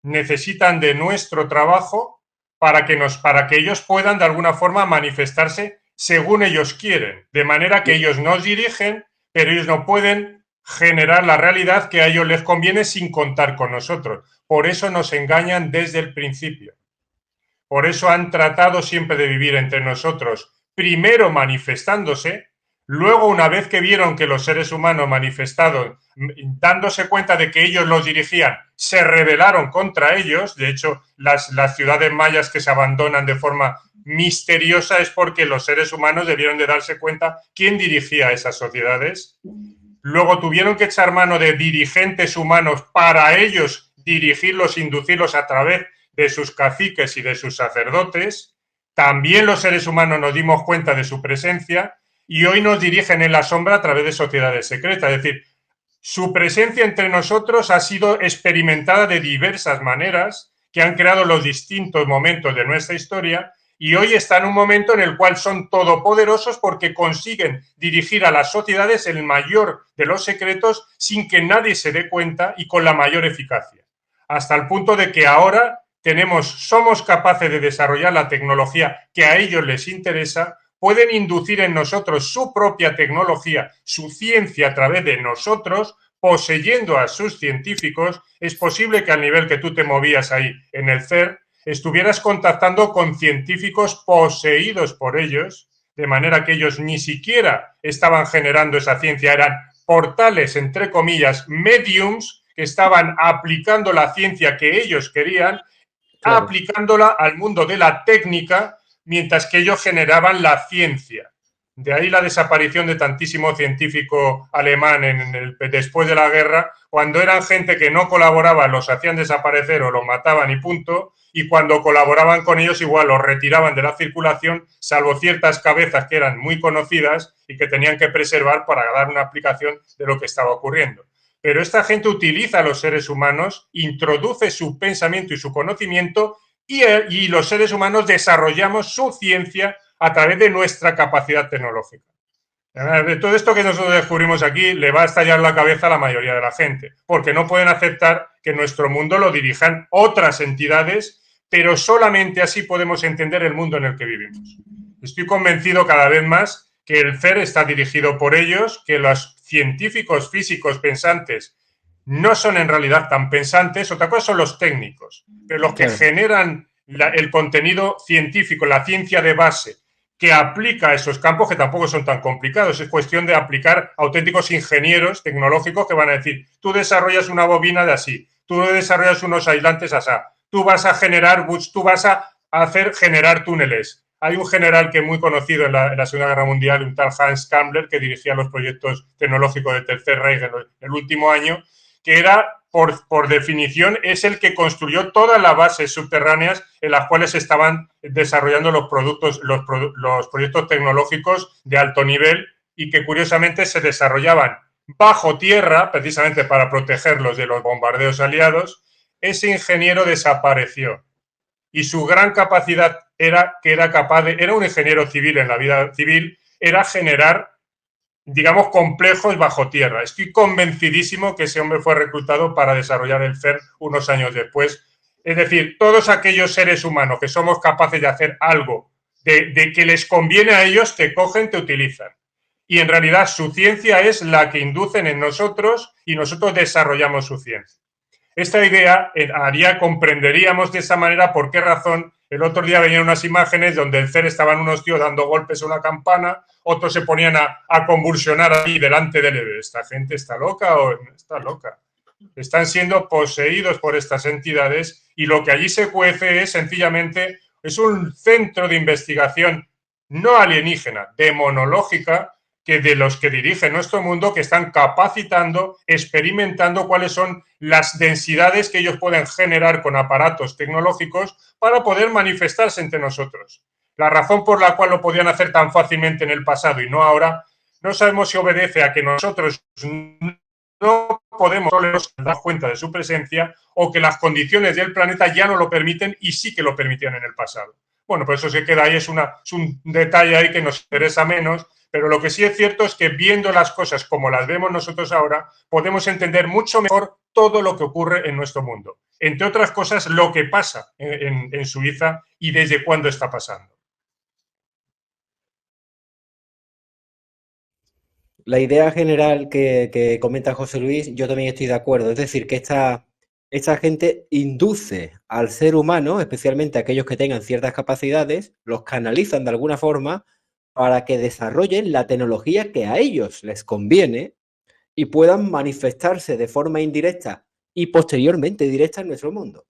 Necesitan de nuestro trabajo para que ellos puedan de alguna forma manifestarse según ellos quieren. De manera que ellos nos dirigen, pero ellos no pueden generar la realidad que a ellos les conviene sin contar con nosotros. Por eso nos engañan desde el principio. Por eso han tratado siempre de vivir entre nosotros, primero manifestándose, luego una vez que vieron que los seres humanos manifestados, dándose cuenta de que ellos los dirigían, se rebelaron contra ellos. De hecho, las ciudades mayas que se abandonan de forma misteriosa es porque los seres humanos debieron de darse cuenta quién dirigía esas sociedades. Luego tuvieron que echar mano de dirigentes humanos para ellos dirigirlos, inducirlos a través de sus caciques y de sus sacerdotes. También los seres humanos nos dimos cuenta de su presencia y hoy nos dirigen en la sombra a través de sociedades secretas. Es decir, su presencia entre nosotros ha sido experimentada de diversas maneras que han creado los distintos momentos de nuestra historia y hoy está en un momento en el cual son todopoderosos porque consiguen dirigir a las sociedades el mayor de los secretos sin que nadie se dé cuenta y con la mayor eficacia. Hasta el punto de que ahora somos capaces de desarrollar la tecnología que a ellos les interesa, pueden inducir en nosotros su propia tecnología, su ciencia a través de nosotros, poseyendo a sus científicos. Es posible que al nivel que tú te movías ahí en el CERN, estuvieras contactando con científicos poseídos por ellos, de manera que ellos ni siquiera estaban generando esa ciencia, eran portales, entre comillas, mediums, que estaban aplicando la ciencia que ellos querían, claro, aplicándola al mundo de la técnica, mientras que ellos generaban la ciencia. De ahí la desaparición de tantísimo científico alemán después de la guerra, cuando eran gente que no colaboraba, los hacían desaparecer o los mataban y punto, y cuando colaboraban con ellos igual los retiraban de la circulación, salvo ciertas cabezas que eran muy conocidas y que tenían que preservar para dar una explicación de lo que estaba ocurriendo. Pero esta gente utiliza a los seres humanos, introduce su pensamiento y su conocimiento y los seres humanos desarrollamos su ciencia a través de nuestra capacidad tecnológica. De todo esto que nosotros descubrimos aquí le va a estallar la cabeza a la mayoría de la gente, porque no pueden aceptar que nuestro mundo lo dirijan otras entidades, pero solamente así podemos entender el mundo en el que vivimos. Estoy convencido cada vez más que el CERN está dirigido por ellos, que los científicos físicos pensantes no son en realidad tan pensantes, otra cosa son los técnicos, pero los que generan el contenido científico, la ciencia de base, que aplica a esos campos que tampoco son tan complicados. Es cuestión de aplicar auténticos ingenieros tecnológicos que van a decir, tú desarrollas una bobina de así, tú desarrollas unos aislantes así, tú vas a generar boots, tú vas a hacer generar túneles. Hay un general que es muy conocido en la Segunda Guerra Mundial, un tal Hans Kammler, que dirigía los proyectos tecnológicos del Tercer Reich en el último año, que era, por definición, es el que construyó todas las bases subterráneas en las cuales estaban desarrollando los proyectos tecnológicos de alto nivel y que curiosamente se desarrollaban bajo tierra, precisamente para protegerlos de los bombardeos aliados. Ese ingeniero desapareció y su gran capacidad era un ingeniero civil en la vida civil, era generar, digamos, complejos bajo tierra. Estoy convencidísimo que ese hombre fue reclutado para desarrollar el CERN unos años después. Es decir, todos aquellos seres humanos que somos capaces de hacer algo de que les conviene a ellos, te cogen, te utilizan. Y en realidad su ciencia es la que inducen en nosotros y nosotros desarrollamos su ciencia. Esta idea comprenderíamos de esa manera por qué razón el otro día venían unas imágenes donde el CERN estaban unos tíos dando golpes a una campana, otros se ponían a convulsionar ahí delante del EVE. ¿Esta gente está loca o no está loca? Están siendo poseídos por estas entidades y lo que allí se cuece es sencillamente un centro de investigación no alienígena, demonológica, que de los que dirigen nuestro mundo, que están capacitando, experimentando cuáles son las densidades que ellos pueden generar con aparatos tecnológicos para poder manifestarse entre nosotros. La razón por la cual lo podían hacer tan fácilmente en el pasado y no ahora no sabemos si obedece a que nosotros no podemos dar cuenta de su presencia o que las condiciones del planeta ya no lo permiten y sí que lo permitían en el pasado. Bueno, pues eso se queda ahí, es un detalle ahí que nos interesa menos, pero lo que sí es cierto es que viendo las cosas como las vemos nosotros ahora, podemos entender mucho mejor todo lo que ocurre en nuestro mundo. Entre otras cosas, lo que pasa en Suiza y desde cuándo está pasando. La idea general que comenta José Luis, yo también estoy de acuerdo. Es decir, que esta gente induce al ser humano, especialmente aquellos que tengan ciertas capacidades, los canalizan de alguna forma para que desarrollen la tecnología que a ellos les conviene y puedan manifestarse de forma indirecta y posteriormente directa en nuestro mundo.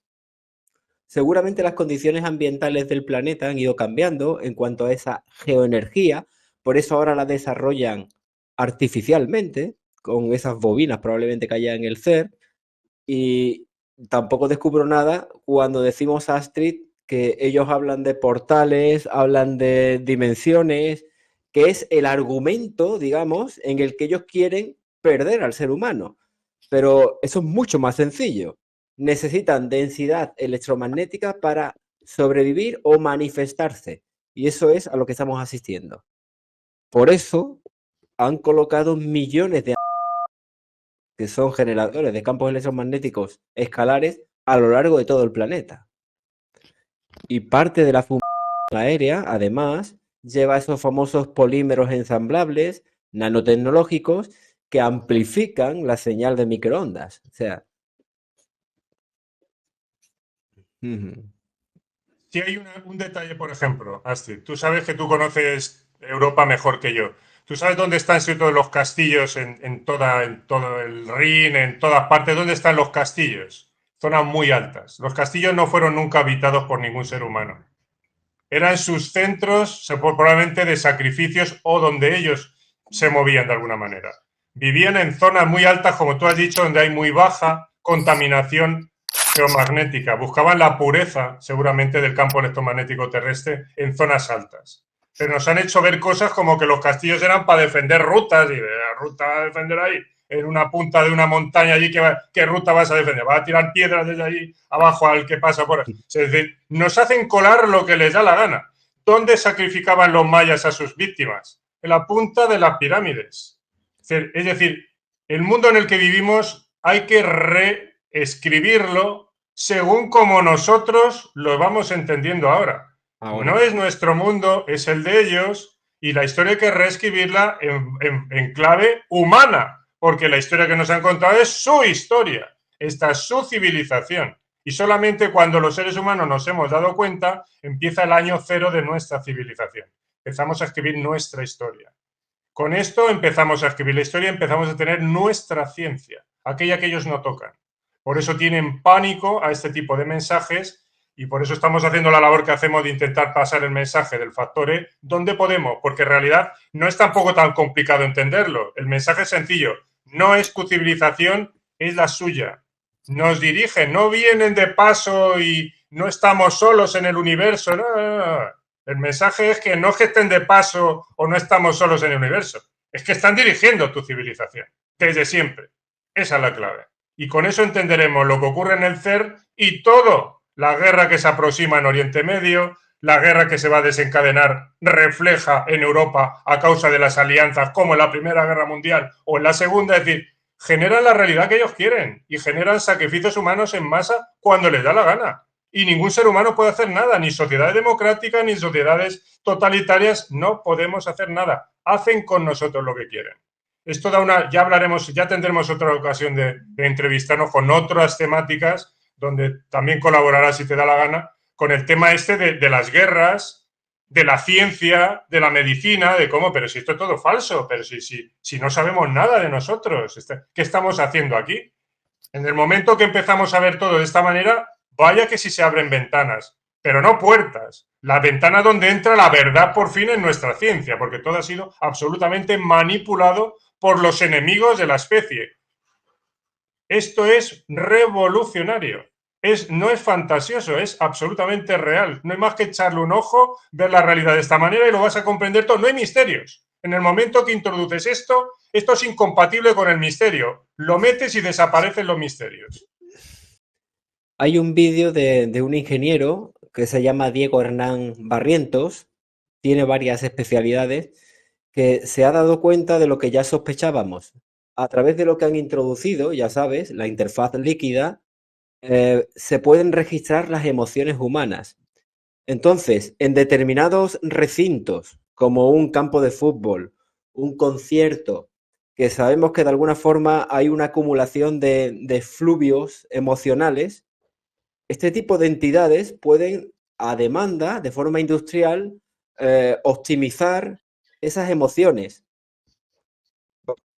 Seguramente las condiciones ambientales del planeta han ido cambiando en cuanto a esa geoenergía, por eso ahora la desarrollan artificialmente, con esas bobinas probablemente que haya en el CERN, y tampoco descubro nada cuando decimos a Astrid que ellos hablan de portales, hablan de dimensiones, que es el argumento, digamos, en el que ellos quieren perder al ser humano. Pero eso es mucho más sencillo. Necesitan densidad electromagnética para sobrevivir o manifestarse. Y eso es a lo que estamos asistiendo. Por eso han colocado millones de que son generadores de campos electromagnéticos escalares a lo largo de todo el planeta. Y parte de la función aérea, además, lleva esos famosos polímeros ensamblables nanotecnológicos que amplifican la señal de microondas. O sea, Si hay un detalle, por ejemplo, Astrid, tú sabes que tú conoces Europa mejor que yo. ¿Tú sabes dónde están todos los castillos en todo el Rin, en todas partes? ¿Dónde están los castillos? Zonas muy altas. Los castillos no fueron nunca habitados por ningún ser humano. Eran sus centros, probablemente, de sacrificios o donde ellos se movían de alguna manera. Vivían en zonas muy altas, como tú has dicho, donde hay muy baja contaminación geomagnética. Buscaban la pureza, seguramente, del campo electromagnético terrestre en zonas altas. Pero nos han hecho ver cosas como que los castillos eran para defender rutas, y la ruta va a defender ahí, en una punta de una montaña allí, ¿qué ruta vas a defender? ¿Vas a tirar piedras desde allí abajo al que pasa por ahí? Es decir, nos hacen colar lo que les da la gana. ¿Dónde sacrificaban los mayas a sus víctimas? En la punta de las pirámides. Es decir, el mundo en el que vivimos hay que reescribirlo según como nosotros lo vamos entendiendo ahora. No es nuestro mundo, es el de ellos, y la historia hay que reescribirla en clave humana, porque la historia que nos han contado es su historia, esta es su civilización. Y solamente cuando los seres humanos nos hemos dado cuenta, empieza el año cero de nuestra civilización. Empezamos a escribir nuestra historia. Con esto empezamos a escribir la historia, empezamos a tener nuestra ciencia, aquella que ellos no tocan. Por eso tienen pánico a este tipo de mensajes y por eso estamos haciendo la labor que hacemos de intentar pasar el mensaje del factor E donde podemos, porque en realidad no es tampoco tan complicado entenderlo. El mensaje es sencillo, no es tu civilización, es la suya. Nos dirigen, no vienen de paso y no estamos solos en el universo. No. El mensaje es que no es que estén de paso o no estamos solos en el universo, es que están dirigiendo tu civilización, desde siempre. Esa es la clave. Y con eso entenderemos lo que ocurre en el CERN y todo. La guerra que se aproxima en Oriente Medio, la guerra que se va a desencadenar refleja en Europa a causa de las alianzas, como en la Primera Guerra Mundial o en la Segunda, es decir, generan la realidad que ellos quieren y generan sacrificios humanos en masa cuando les da la gana. Y ningún ser humano puede hacer nada, ni sociedades democráticas, ni sociedades totalitarias, no podemos hacer nada. Hacen con nosotros lo que quieren. Esto ya hablaremos, ya tendremos otra ocasión de entrevistarnos con otras temáticas, donde también colaborarás si te da la gana, con el tema este de las guerras, de la ciencia, de la medicina, de cómo, pero si esto es todo falso, pero si no sabemos nada de nosotros, ¿qué estamos haciendo aquí? En el momento que empezamos a ver todo de esta manera, vaya que sí se abren ventanas, pero no puertas. La ventana donde entra la verdad por fin en nuestra ciencia, porque todo ha sido absolutamente manipulado por los enemigos de la especie. Esto es revolucionario. No es fantasioso, es absolutamente real. No hay más que echarle un ojo, ver la realidad de esta manera y lo vas a comprender todo. No hay misterios. En el momento que introduces esto es incompatible con el misterio. Lo metes y desaparecen los misterios. Hay un vídeo de un ingeniero que se llama Diego Hernán Barrientos, tiene varias especialidades, que se ha dado cuenta de lo que ya sospechábamos. A través de lo que han introducido, ya sabes, la interfaz líquida, se pueden registrar las emociones humanas. Entonces, en determinados recintos, como un campo de fútbol, un concierto, que sabemos que de alguna forma hay una acumulación de fluvios emocionales, este tipo de entidades pueden, a demanda, de forma industrial, optimizar esas emociones.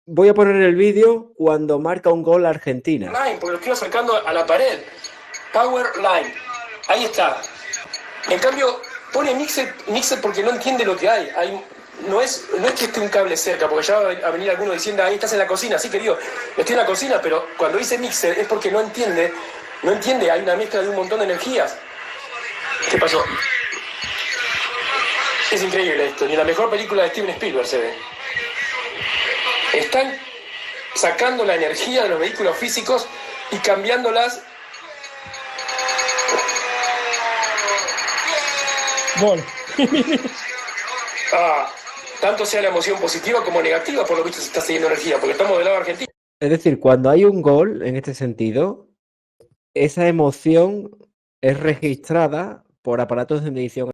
Voy a poner el vídeo cuando marca un gol Argentina. Line, porque lo estoy acercando a la pared. Power line. Ahí está. En cambio, pone mixer porque no entiende lo que hay. No es que esté un cable cerca, porque ya va a venir alguno diciendo, ahí estás en la cocina. Sí, querido, estoy en la cocina, pero cuando dice mixer es porque no entiende, hay una mezcla de un montón de energías. ¿Qué pasó? Es increíble esto, ni en la mejor película de Steven Spielberg se ve. Están sacando la energía de los vehículos físicos y cambiándolas. Gol. Tanto sea la emoción positiva como negativa, por lo visto se está siguiendo energía, porque estamos del lado argentino. Es decir, cuando hay un gol, en este sentido, esa emoción es registrada por aparatos de medición.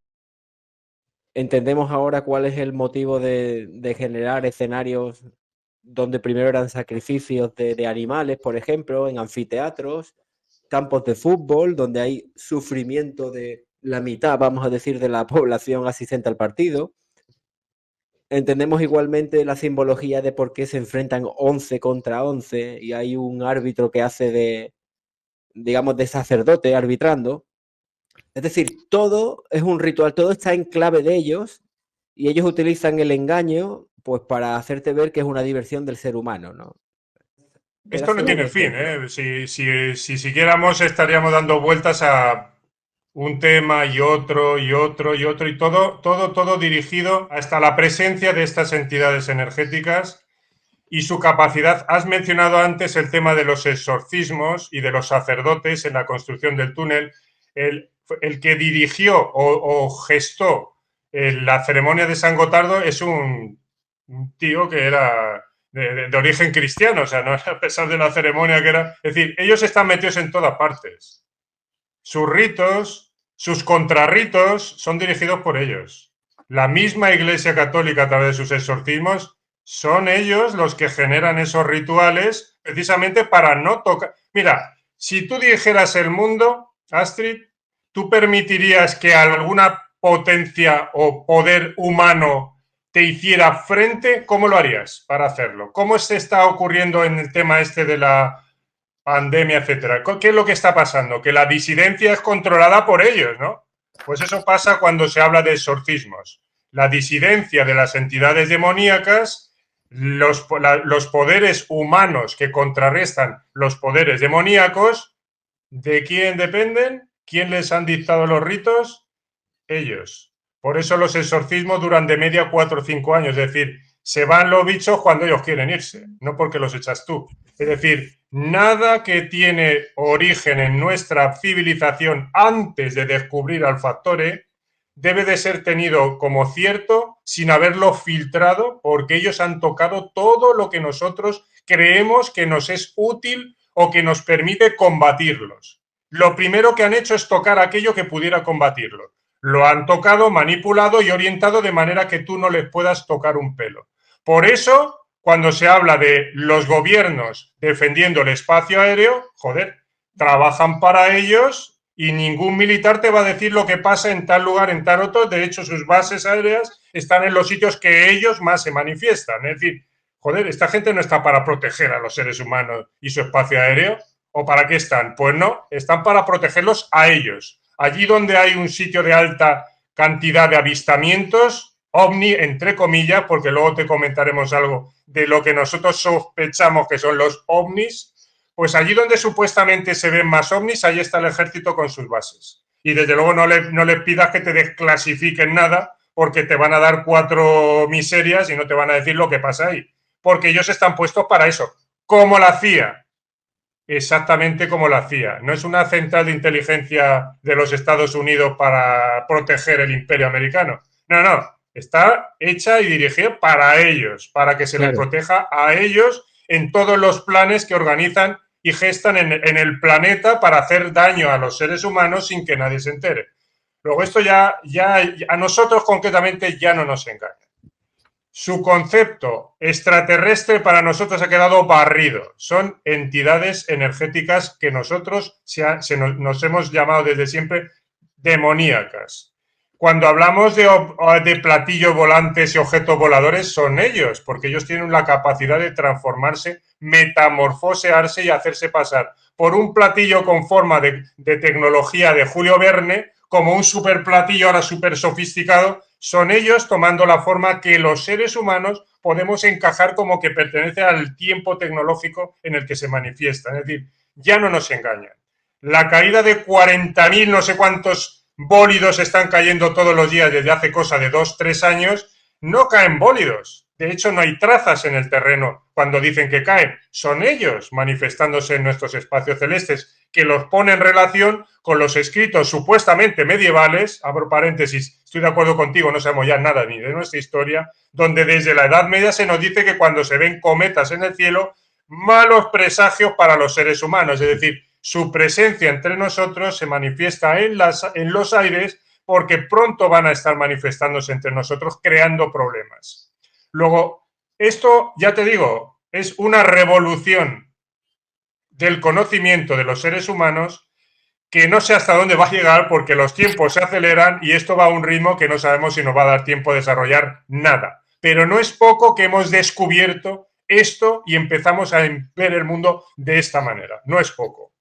Entendemos ahora cuál es el motivo de generar escenarios donde primero eran sacrificios de animales, por ejemplo, en anfiteatros, campos de fútbol, donde hay sufrimiento de la mitad, vamos a decir, de la población asistente al partido. Entendemos igualmente la simbología de por qué se enfrentan 11 contra 11 y hay un árbitro que hace de, digamos, de sacerdote arbitrando. Es decir, todo es un ritual, todo está en clave de ellos y ellos utilizan el engaño pues para hacerte ver que es una diversión del ser humano, ¿no? Esto no tiene fin, ¿eh? Si siguiéramos estaríamos dando vueltas a un tema y otro y otro y otro y todo dirigido hasta la presencia de estas entidades energéticas y su capacidad. Has mencionado antes el tema de los exorcismos y de los sacerdotes en la construcción del túnel. El que dirigió o gestó la ceremonia de San Gotardo es un tío que era de origen cristiano, o sea, no a pesar de la ceremonia que era. Es decir, ellos están metidos en todas partes. Sus ritos, sus contrarritos son dirigidos por ellos. La misma Iglesia Católica, a través de sus exorcismos, son ellos los que generan esos rituales precisamente para no tocar. Mira, si tú dijeras el mundo, Astrid, ¿tú permitirías que alguna potencia o poder humano te hiciera frente? ¿Cómo lo harías para hacerlo? ¿Cómo se está ocurriendo en el tema este de la pandemia, etcétera? ¿Qué es lo que está pasando? Que la disidencia es controlada por ellos, ¿no? Pues eso pasa cuando se habla de exorcismos. La disidencia de las entidades demoníacas, los poderes humanos que contrarrestan los poderes demoníacos, ¿de quién dependen? ¿Quién les han dictado los ritos? Ellos. Por eso los exorcismos duran de media 4 o 5 años. Es decir, se van los bichos cuando ellos quieren irse, no porque los echas tú. Es decir, nada que tiene origen en nuestra civilización antes de descubrir al factor E debe de ser tenido como cierto sin haberlo filtrado, porque ellos han tocado todo lo que nosotros creemos que nos es útil o que nos permite combatirlos. Lo primero que han hecho es tocar aquello que pudiera combatirlo. Lo han tocado, manipulado y orientado de manera que tú no les puedas tocar un pelo. Por eso, cuando se habla de los gobiernos defendiendo el espacio aéreo, joder, trabajan para ellos y ningún militar te va a decir lo que pasa en tal lugar, en tal otro. De hecho, sus bases aéreas están en los sitios que ellos más se manifiestan. Es decir, joder, esta gente no está para proteger a los seres humanos y su espacio aéreo. ¿O para qué están? Pues no, están para protegerlos a ellos. Allí donde hay un sitio de alta cantidad de avistamientos, ovni, entre comillas, porque luego te comentaremos algo de lo que nosotros sospechamos que son los ovnis, pues allí donde supuestamente se ven más ovnis, ahí está el ejército con sus bases. Y desde luego no les pidas que te desclasifiquen nada, porque te van a dar 4 miserias y no te van a decir lo que pasa ahí. Porque ellos están puestos para eso, como la CIA. Exactamente como la CIA. No es una central de inteligencia de los Estados Unidos para proteger el imperio americano. No, no. Está hecha y dirigida para ellos, para que se les proteja a ellos en todos los planes que organizan y gestan en el planeta para hacer daño a los seres humanos sin que nadie se entere. Luego esto ya a nosotros concretamente ya no nos engaña. Su concepto extraterrestre para nosotros ha quedado barrido. Son entidades energéticas que nosotros nos hemos llamado desde siempre demoníacas. Cuando hablamos de platillos volantes y objetos voladores, son ellos, porque ellos tienen la capacidad de transformarse, metamorfosearse y hacerse pasar por un platillo con forma de tecnología de Julio Verne, como un super platillo ahora súper sofisticado. Son ellos tomando la forma que los seres humanos podemos encajar como que pertenece al tiempo tecnológico en el que se manifiestan. Es decir, ya no nos engañan. La caída de 40.000 no sé cuántos bólidos están cayendo todos los días desde hace cosa de 2-3 años, no caen bólidos. De hecho, no hay trazas en el terreno cuando dicen que caen. Son ellos manifestándose en nuestros espacios celestes, que los pone en relación con los escritos supuestamente medievales, abro paréntesis, estoy de acuerdo contigo, no sabemos ya nada ni de nuestra historia, donde desde la Edad Media se nos dice que cuando se ven cometas en el cielo, malos presagios para los seres humanos, es decir, su presencia entre nosotros se manifiesta en los aires porque pronto van a estar manifestándose entre nosotros creando problemas. Luego, esto, ya te digo, es una revolución del conocimiento de los seres humanos que no sé hasta dónde va a llegar porque los tiempos se aceleran y esto va a un ritmo que no sabemos si nos va a dar tiempo de desarrollar nada. Pero no es poco que hemos descubierto esto y empezamos a ver el mundo de esta manera. No es poco.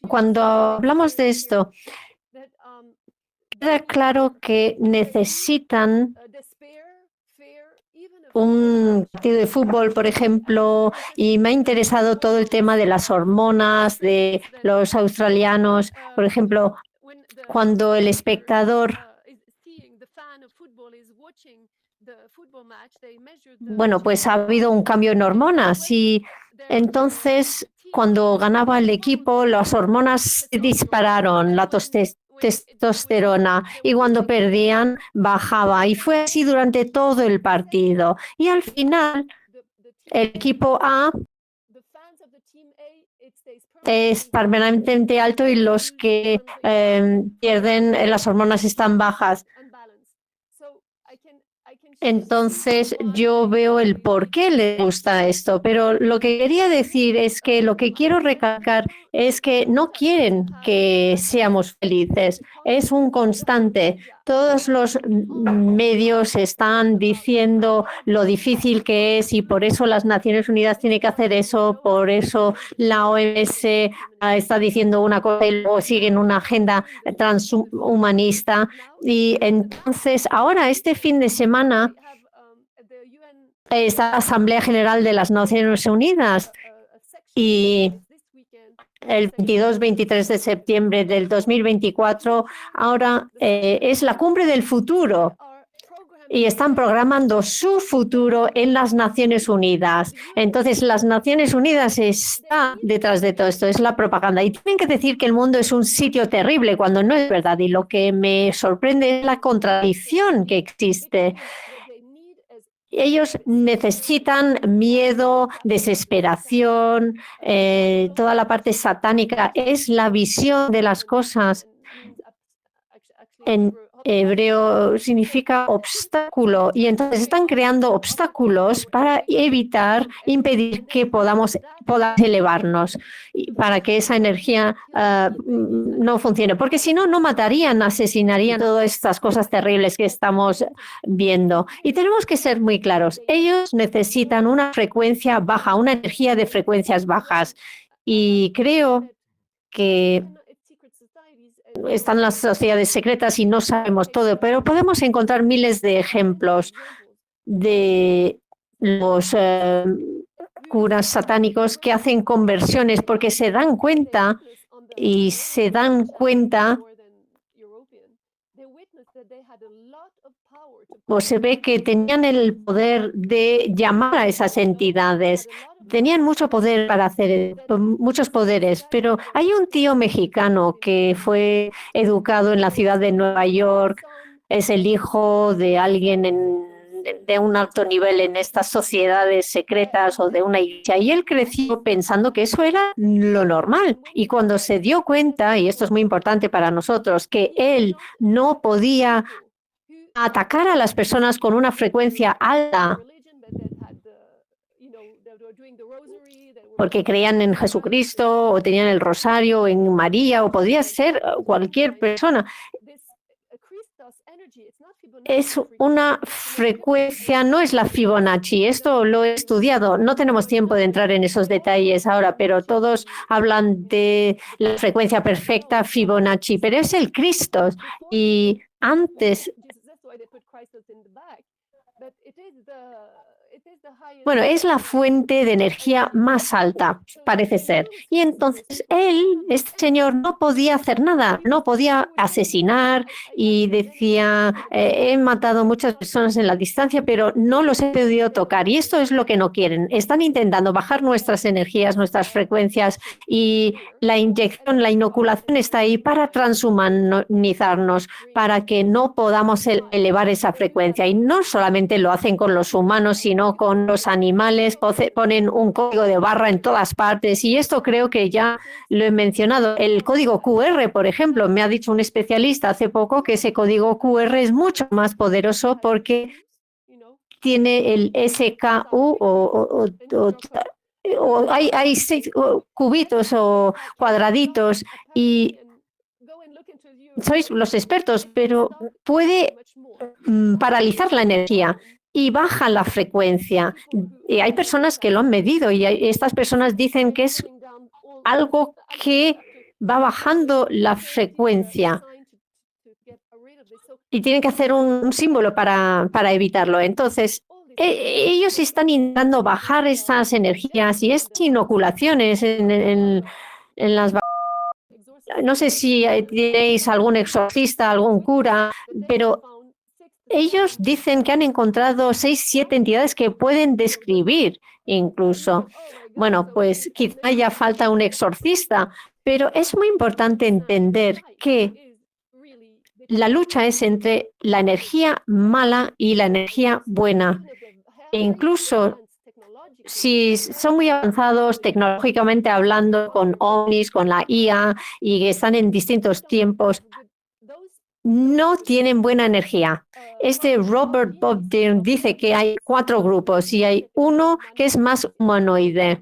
Cuando hablamos de esto, queda claro que necesitan un partido de fútbol, por ejemplo, y me ha interesado todo el tema de las hormonas, de los australianos, por ejemplo, cuando el espectador, bueno, pues ha habido un cambio en hormonas y entonces cuando ganaba el equipo las hormonas se dispararon, la testosterona, y cuando perdían bajaba y fue así durante todo el partido y al final el equipo A es permanentemente alto y los que pierden las hormonas están bajas. Entonces yo veo el por qué le gusta esto, pero lo que quería decir es que lo que quiero recalcar es que no quieren que seamos felices, es un constante. Todos los medios están diciendo lo difícil que es y por eso las Naciones Unidas tienen que hacer eso, por eso la OMS está diciendo una cosa y luego siguen una agenda transhumanista. Y entonces ahora este fin de semana está la Asamblea General de las Naciones Unidas y el 22-23 de septiembre del 2024 ahora es la cumbre del futuro y están programando su futuro en las Naciones Unidas. Entonces, las Naciones Unidas está detrás de todo esto, es la propaganda. Y tienen que decir que el mundo es un sitio terrible cuando no es verdad. Y lo que me sorprende es la contradicción que existe. Ellos necesitan miedo, desesperación, toda la parte satánica. Es la visión de las cosas. En hebreo significa obstáculo y entonces están creando obstáculos para impedir que podamos elevarnos y para que esa energía no funcione, porque si no, no matarían, asesinarían, todas estas cosas terribles que estamos viendo. Y tenemos que ser muy claros, ellos necesitan una frecuencia baja, una energía de frecuencias bajas y creo que están las sociedades secretas y no sabemos todo, pero podemos encontrar miles de ejemplos de los curas satánicos que hacen conversiones porque se dan cuenta o se ve que tenían el poder de llamar a esas entidades. Tenían mucho poder para hacer muchos poderes, pero hay un tío mexicano que fue educado en la ciudad de Nueva York, es el hijo de alguien de un alto nivel en estas sociedades secretas o de una iglesia, y él creció pensando que eso era lo normal. Y cuando se dio cuenta, y esto es muy importante para nosotros, que él no podía atacar a las personas con una frecuencia alta porque creían en Jesucristo o tenían el rosario, o en María, o podría ser cualquier persona. Es una frecuencia, no es la Fibonacci. Esto lo he estudiado. No tenemos tiempo de entrar en esos detalles ahora, pero todos hablan de la frecuencia perfecta Fibonacci, pero es el Cristo. Y antes, bueno, es la fuente de energía más alta, parece ser. Y entonces este señor, no podía hacer nada, no podía asesinar y decía, he matado muchas personas en la distancia, pero no los he podido tocar. Y esto es lo que no quieren. Están intentando bajar nuestras energías, nuestras frecuencias, y la inyección, la inoculación está ahí para transhumanizarnos, para que no podamos elevar esa frecuencia. Y no solamente lo hacen con los humanos, sino con los animales, ponen un código de barra en todas partes, y esto creo que ya lo he mencionado. El código QR, por ejemplo, me ha dicho un especialista hace poco que ese código QR es mucho más poderoso porque tiene el SKU o hay 6 cubitos o cuadraditos, y sois los expertos, pero puede paralizar la energía y baja la frecuencia. Y hay personas que lo han medido, y estas personas dicen que es algo que va bajando la frecuencia y tienen que hacer un símbolo para evitarlo. Entonces, ellos están intentando bajar esas energías y estas inoculaciones en las vacunas. No sé si tenéis algún exorcista, algún cura, pero ellos dicen que han encontrado 6, 7 entidades que pueden describir incluso. Bueno, pues quizá haya falta un exorcista, pero es muy importante entender que la lucha es entre la energía mala y la energía buena. E incluso si son muy avanzados tecnológicamente hablando, con ovnis, con la IA, y que están en distintos tiempos, no tienen buena energía. Robert Bob Dylan dice que hay 4 grupos y hay uno que es más humanoide.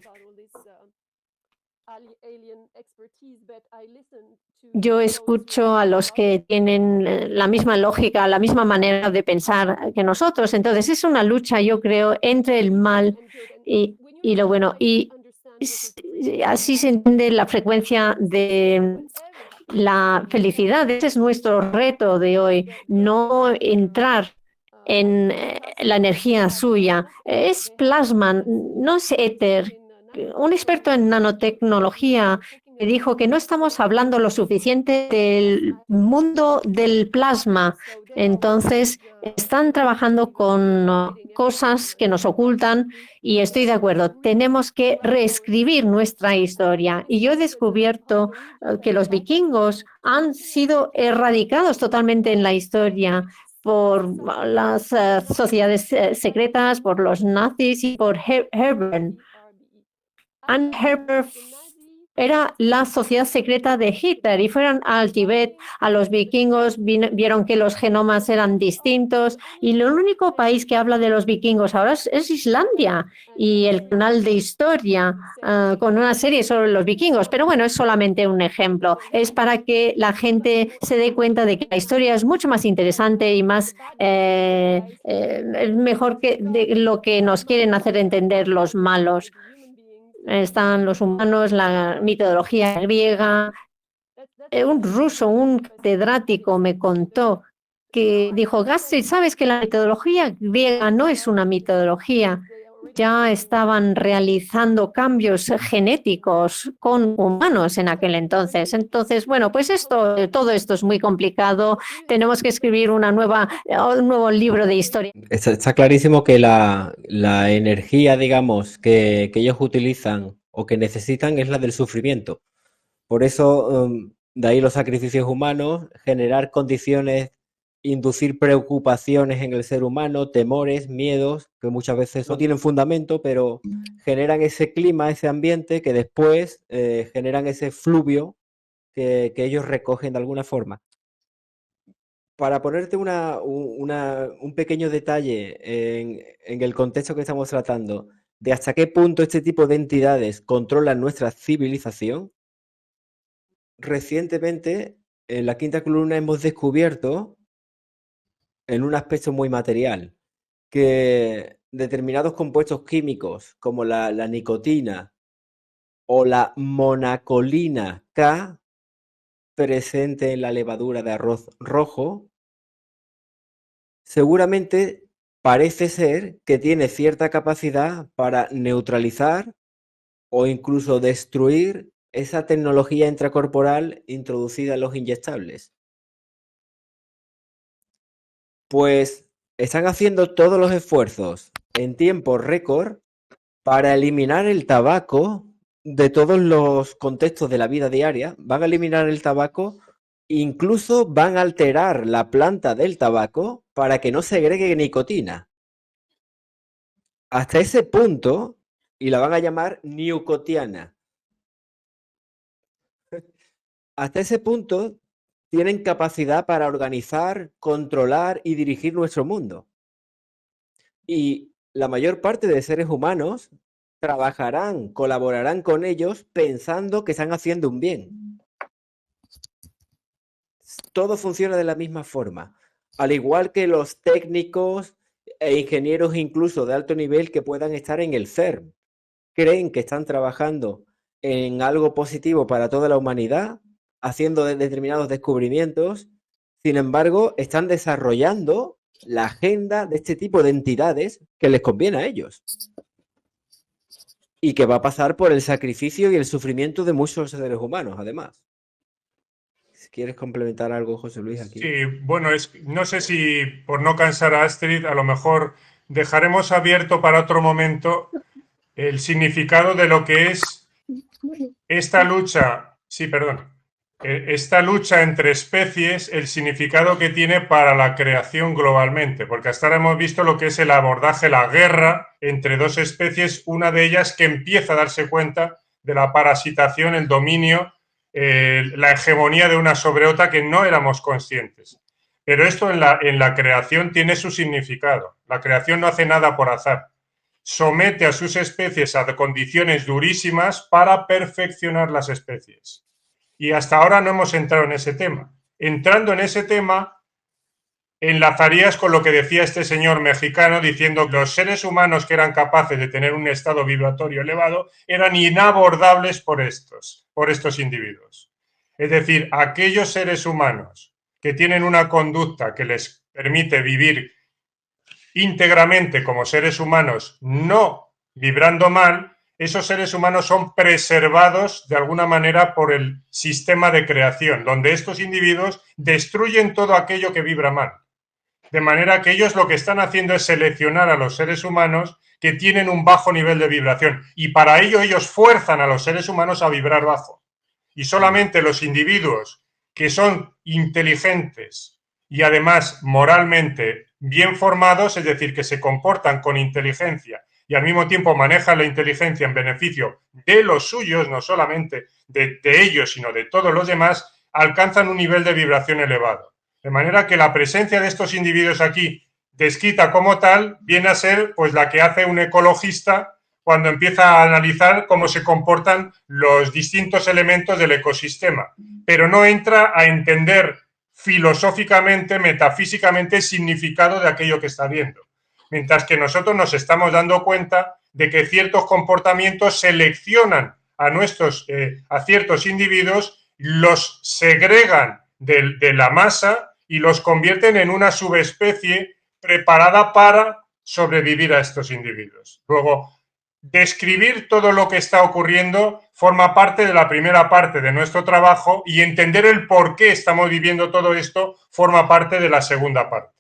Yo escucho a los que tienen la misma lógica, la misma manera de pensar que nosotros. Entonces es una lucha, yo creo, entre el mal y lo bueno. Y así se entiende la frecuencia de la felicidad. Ese es nuestro reto de hoy, no entrar en la energía suya. Es plasma, no es éter. Un experto en nanotecnología me dijo que no estamos hablando lo suficiente del mundo del plasma. Entonces, están trabajando con cosas que nos ocultan, y estoy de acuerdo, tenemos que reescribir nuestra historia. Y yo he descubierto que los vikingos han sido erradicados totalmente en la historia por las sociedades secretas, por los nazis y por Herbert. Herbert era la sociedad secreta de Hitler, y fueron al Tíbet, a los vikingos, vieron que los genomas eran distintos, y el único país que habla de los vikingos ahora es Islandia, y el canal de historia con una serie sobre los vikingos. Pero bueno, es solamente un ejemplo, es para que la gente se dé cuenta de que la historia es mucho más interesante y más mejor que de lo que nos quieren hacer entender los malos. Están los humanos, la mitología griega. Un ruso, un catedrático, me contó que dijo: Gastrid, ¿sabes que la mitología griega no es una mitología? ya estaban realizando cambios genéticos con humanos en aquel entonces. Entonces, bueno, pues todo esto es muy complicado. Tenemos que escribir un nuevo libro de historia. Está clarísimo que la energía, digamos, que ellos utilizan o que necesitan es la del sufrimiento. Por eso, de ahí los sacrificios humanos, generar condiciones, inducir preocupaciones en el ser humano, temores, miedos, que muchas veces no tienen fundamento, pero generan ese clima, ese ambiente que después generan ese fluvio que ellos recogen de alguna forma. Para ponerte un pequeño detalle en el contexto que estamos tratando, de hasta qué punto este tipo de entidades controlan nuestra civilización, recientemente en la quinta columna hemos descubierto, en un aspecto muy material, que determinados compuestos químicos como la nicotina o la monacolina K, presente en la levadura de arroz rojo, seguramente parece ser que tiene cierta capacidad para neutralizar o incluso destruir esa tecnología intracorporal introducida en los inyectables. Pues están haciendo todos los esfuerzos en tiempo récord para eliminar el tabaco de todos los contextos de la vida diaria. Van a eliminar el tabaco, incluso van a alterar la planta del tabaco para que no segregue nicotina. Hasta ese punto, y la van a llamar nicotiana. Hasta ese punto tienen capacidad para organizar, controlar y dirigir nuestro mundo. Y la mayor parte de seres humanos trabajarán, colaborarán con ellos pensando que están haciendo un bien. Todo funciona de la misma forma. Al igual que los técnicos e ingenieros incluso de alto nivel que puedan estar en el CERN. Creen que están trabajando en algo positivo para toda la humanidad, haciendo determinados descubrimientos. Sin embargo, están desarrollando la agenda de este tipo de entidades que les conviene a ellos. Y que va a pasar por el sacrificio y el sufrimiento de muchos seres humanos, además. Si quieres complementar algo, José Luis, aquí. Sí, bueno, no sé si por no cansar a Astrid, a lo mejor dejaremos abierto para otro momento el significado de lo que es esta lucha, esta lucha entre especies, el significado que tiene para la creación globalmente, porque hasta ahora hemos visto lo que es el abordaje, la guerra entre dos especies, una de ellas que empieza a darse cuenta de la parasitación, el dominio, la hegemonía de una sobre otra que no éramos conscientes. Pero esto en la creación tiene su significado. La creación no hace nada por azar. Somete a sus especies a condiciones durísimas para perfeccionar las especies. Y hasta ahora no hemos entrado en ese tema. Entrando en ese tema, enlazarías con lo que decía este señor mexicano, diciendo que los seres humanos que eran capaces de tener un estado vibratorio elevado eran inabordables por estos individuos. Es decir, aquellos seres humanos que tienen una conducta que les permite vivir íntegramente como seres humanos, no vibrando mal, esos seres humanos son preservados de alguna manera por el sistema de creación, donde estos individuos destruyen todo aquello que vibra mal. De manera que ellos lo que están haciendo es seleccionar a los seres humanos que tienen un bajo nivel de vibración y para ello ellos fuerzan a los seres humanos a vibrar bajo. Y solamente los individuos que son inteligentes y además moralmente bien formados, es decir, que se comportan con inteligencia y al mismo tiempo manejan la inteligencia en beneficio de los suyos, no solamente de ellos, sino de todos los demás, alcanzan un nivel de vibración elevado. De manera que la presencia de estos individuos aquí, descrita como tal, viene a ser pues la que hace un ecologista cuando empieza a analizar cómo se comportan los distintos elementos del ecosistema, pero no entra a entender filosóficamente, metafísicamente, el significado de aquello que está viendo. Mientras que nosotros nos estamos dando cuenta de que ciertos comportamientos seleccionan a ciertos individuos, los segregan de la masa y los convierten en una subespecie preparada para sobrevivir a estos individuos. Luego, describir todo lo que está ocurriendo forma parte de la primera parte de nuestro trabajo y entender el por qué estamos viviendo todo esto forma parte de la segunda parte.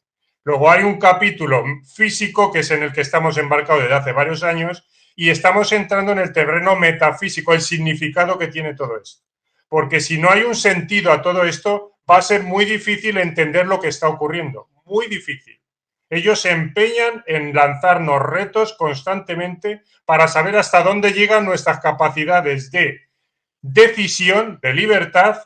Luego hay un capítulo físico que es en el que estamos embarcados desde hace varios años y estamos entrando en el terreno metafísico, el significado que tiene todo esto. Porque si no hay un sentido a todo esto, va a ser muy difícil entender lo que está ocurriendo, muy difícil. Ellos se empeñan en lanzarnos retos constantemente para saber hasta dónde llegan nuestras capacidades de decisión, de libertad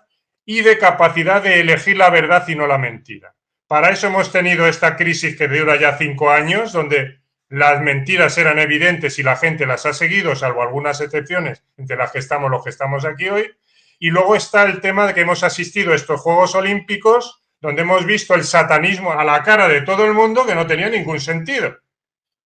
y de capacidad de elegir la verdad y no la mentira. Para eso hemos tenido esta crisis que dura ya 5 años, donde las mentiras eran evidentes y la gente las ha seguido, salvo algunas excepciones, entre las que estamos los que estamos aquí hoy. Y luego está el tema de que hemos asistido a estos Juegos Olímpicos, donde hemos visto el satanismo a la cara de todo el mundo que no tenía ningún sentido.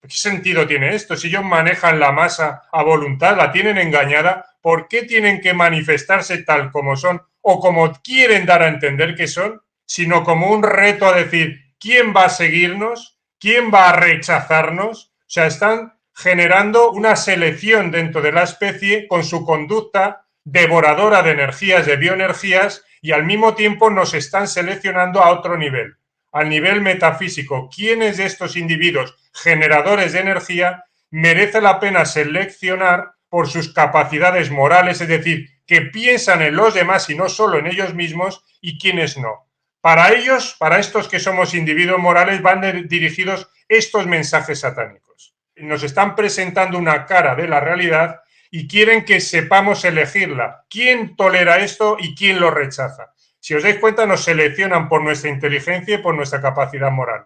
¿Qué sentido tiene esto? Si ellos manejan la masa a voluntad, la tienen engañada, ¿por qué tienen que manifestarse tal como son o como quieren dar a entender que son? Sino como un reto a decir, ¿quién va a seguirnos? ¿Quién va a rechazarnos? O sea, están generando una selección dentro de la especie con su conducta devoradora de energías, de bioenergías, y al mismo tiempo nos están seleccionando a otro nivel, al nivel metafísico. ¿Quiénes de estos individuos generadores de energía merece la pena seleccionar por sus capacidades morales, es decir, que piensan en los demás y no solo en ellos mismos, y quiénes no? Para ellos, para estos que somos individuos morales, van dirigidos estos mensajes satánicos. Nos están presentando una cara de la realidad y quieren que sepamos elegirla. ¿Quién tolera esto y quién lo rechaza? Si os dais cuenta, nos seleccionan por nuestra inteligencia y por nuestra capacidad moral.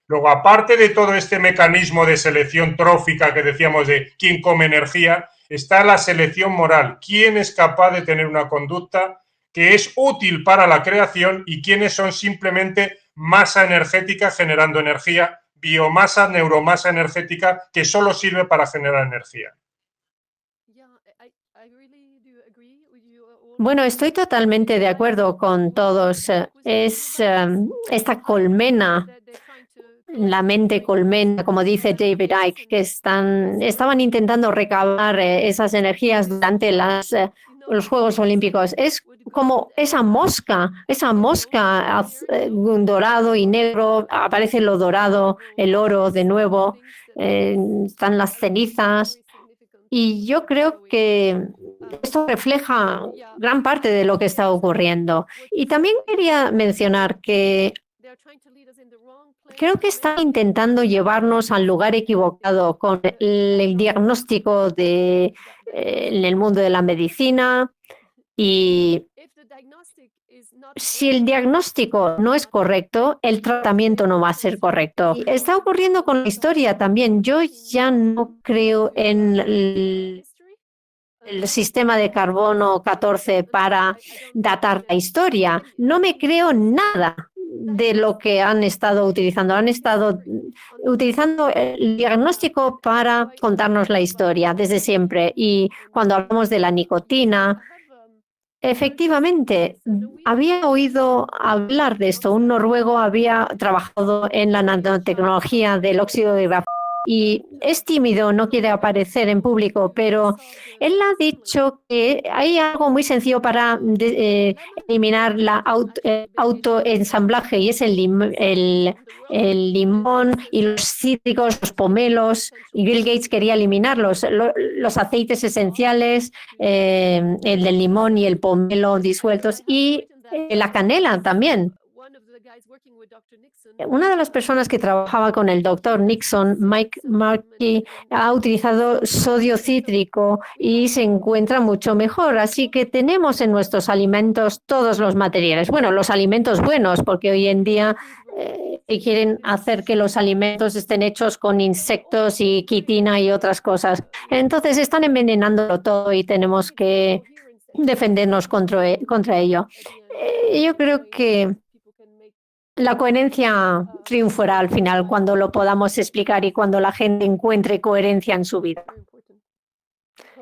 Luego, aparte de todo este mecanismo de selección trófica que decíamos de quién come energía, está la selección moral. ¿Quién es capaz de tener una conducta que es útil para la creación y quiénes son simplemente masa energética generando energía, biomasa, neuromasa energética que solo sirve para generar energía? Bueno, estoy totalmente de acuerdo con todos. Es esta colmena, la mente colmena, como dice David Icke, que estaban intentando recabar esas energías durante los Juegos Olímpicos. Es como esa mosca dorado y negro, aparece lo dorado, el oro de nuevo, están las cenizas. Y yo creo que esto refleja gran parte de lo que está ocurriendo. Y también quería mencionar que creo que están intentando llevarnos al lugar equivocado con el diagnóstico en el mundo de la medicina. Y si el diagnóstico no es correcto, el tratamiento no va a ser correcto. Y está ocurriendo con la historia también. Yo ya no creo en el sistema de carbono 14 para datar la historia. No me creo nada de lo que han estado utilizando. Han estado utilizando el diagnóstico para contarnos la historia desde siempre. Y cuando hablamos de la nicotina, efectivamente, había oído hablar de esto. Un noruego había trabajado en la nanotecnología del óxido de grafito y es tímido, no quiere aparecer en público, pero él ha dicho que hay algo muy sencillo para eliminar la autoensamblaje y es el limón y los cítricos, los pomelos, y Bill Gates quería eliminarlos, los aceites esenciales, el del limón y el pomelo disueltos y la canela también. Una de las personas que trabajaba con el doctor Nixon, Mike Markey, ha utilizado sodio cítrico y se encuentra mucho mejor. Así que tenemos en nuestros alimentos todos los materiales. Bueno, los alimentos buenos, porque hoy en día quieren hacer que los alimentos estén hechos con insectos y quitina y otras cosas. Entonces están envenenándolo todo y tenemos que defendernos contra ello. Yo creo que la coherencia triunfará al final cuando lo podamos explicar y cuando la gente encuentre coherencia en su vida.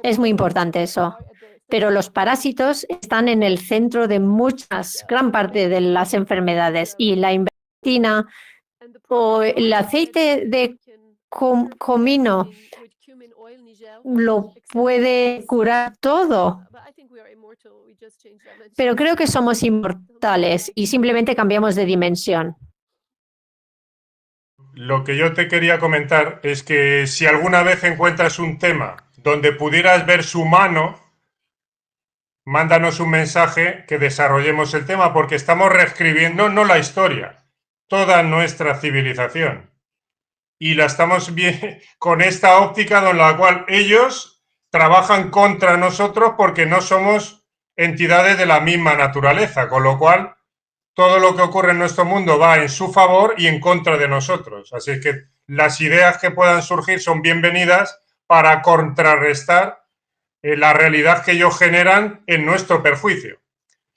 Es muy importante eso. Pero los parásitos están en el centro de gran parte de las enfermedades y la invermectina o el aceite de comino lo puede curar todo. Pero creo que somos inmortales y simplemente cambiamos de dimensión. Lo que yo te quería comentar es que si alguna vez encuentras un tema donde pudieras ver su mano, mándanos un mensaje que desarrollemos el tema, porque estamos reescribiendo no la historia, toda nuestra civilización. Y la estamos bien con esta óptica en la cual ellos trabajan contra nosotros porque no somos entidades de la misma naturaleza, con lo cual todo lo que ocurre en nuestro mundo va en su favor y en contra de nosotros. Así es que las ideas que puedan surgir son bienvenidas para contrarrestar la realidad que ellos generan en nuestro perjuicio.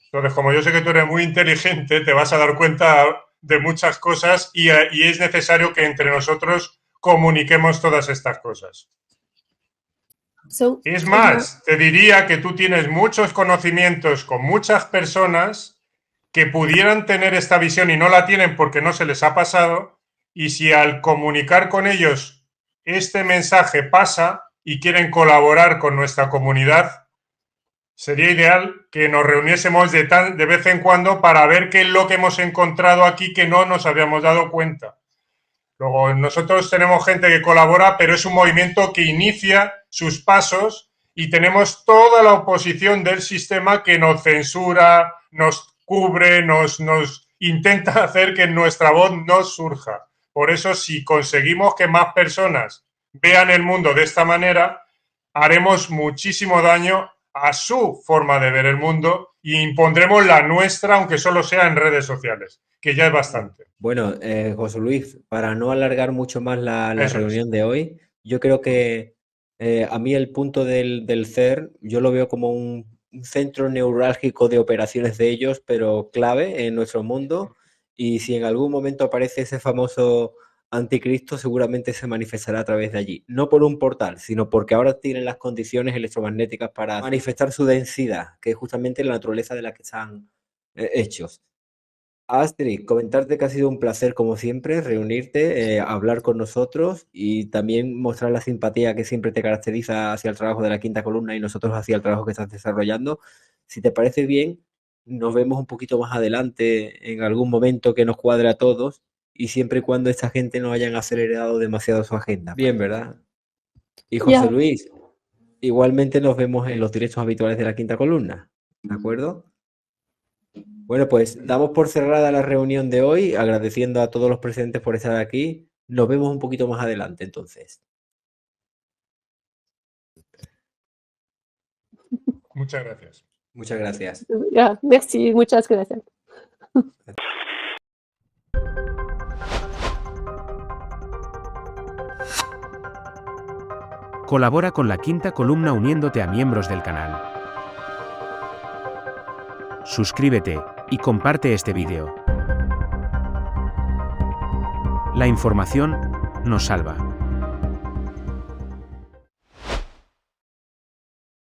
Entonces, como yo sé que tú eres muy inteligente, te vas a dar cuenta de muchas cosas y es necesario que entre nosotros comuniquemos todas estas cosas. Es más, te diría que tú tienes muchos conocimientos con muchas personas que pudieran tener esta visión y no la tienen porque no se les ha pasado, y si al comunicar con ellos este mensaje pasa y quieren colaborar con nuestra comunidad, sería ideal que nos reuniésemos de vez en cuando para ver qué es lo que hemos encontrado aquí que no nos habíamos dado cuenta. Luego, nosotros tenemos gente que colabora, pero es un movimiento que inicia sus pasos y tenemos toda la oposición del sistema que nos censura, nos cubre, nos intenta hacer que nuestra voz no surja. Por eso, si conseguimos que más personas vean el mundo de esta manera, haremos muchísimo daño a su forma de ver el mundo y impondremos la nuestra, aunque solo sea en redes sociales, que ya es bastante. Bueno, José Luis, para no alargar mucho más la reunión de hoy, yo creo que a mí el punto del CERN, yo lo veo como un centro neurálgico de operaciones de ellos, pero clave en nuestro mundo, y si en algún momento aparece ese famoso anticristo, seguramente se manifestará a través de allí. No por un portal, sino porque ahora tienen las condiciones electromagnéticas para manifestar su densidad, que es justamente la naturaleza de la que están hechos. Astrid, comentarte que ha sido un placer, como siempre, reunirte, hablar con nosotros y también mostrar la simpatía que siempre te caracteriza hacia el trabajo de la Quinta Columna y nosotros hacia el trabajo que estás desarrollando. Si te parece bien, nos vemos un poquito más adelante en algún momento que nos cuadre a todos y siempre y cuando esta gente no hayan acelerado demasiado su agenda. Bien, ¿verdad? Y José Luis, igualmente nos vemos en los directos habituales de la Quinta Columna, ¿de acuerdo? Bueno, pues damos por cerrada la reunión de hoy, agradeciendo a todos los presentes por estar aquí. Nos vemos un poquito más adelante, entonces. Muchas gracias. Muchas gracias. Merci, muchas gracias. Colabora con la Quinta Columna uniéndote a miembros del canal. Suscríbete y comparte este vídeo. La información nos salva.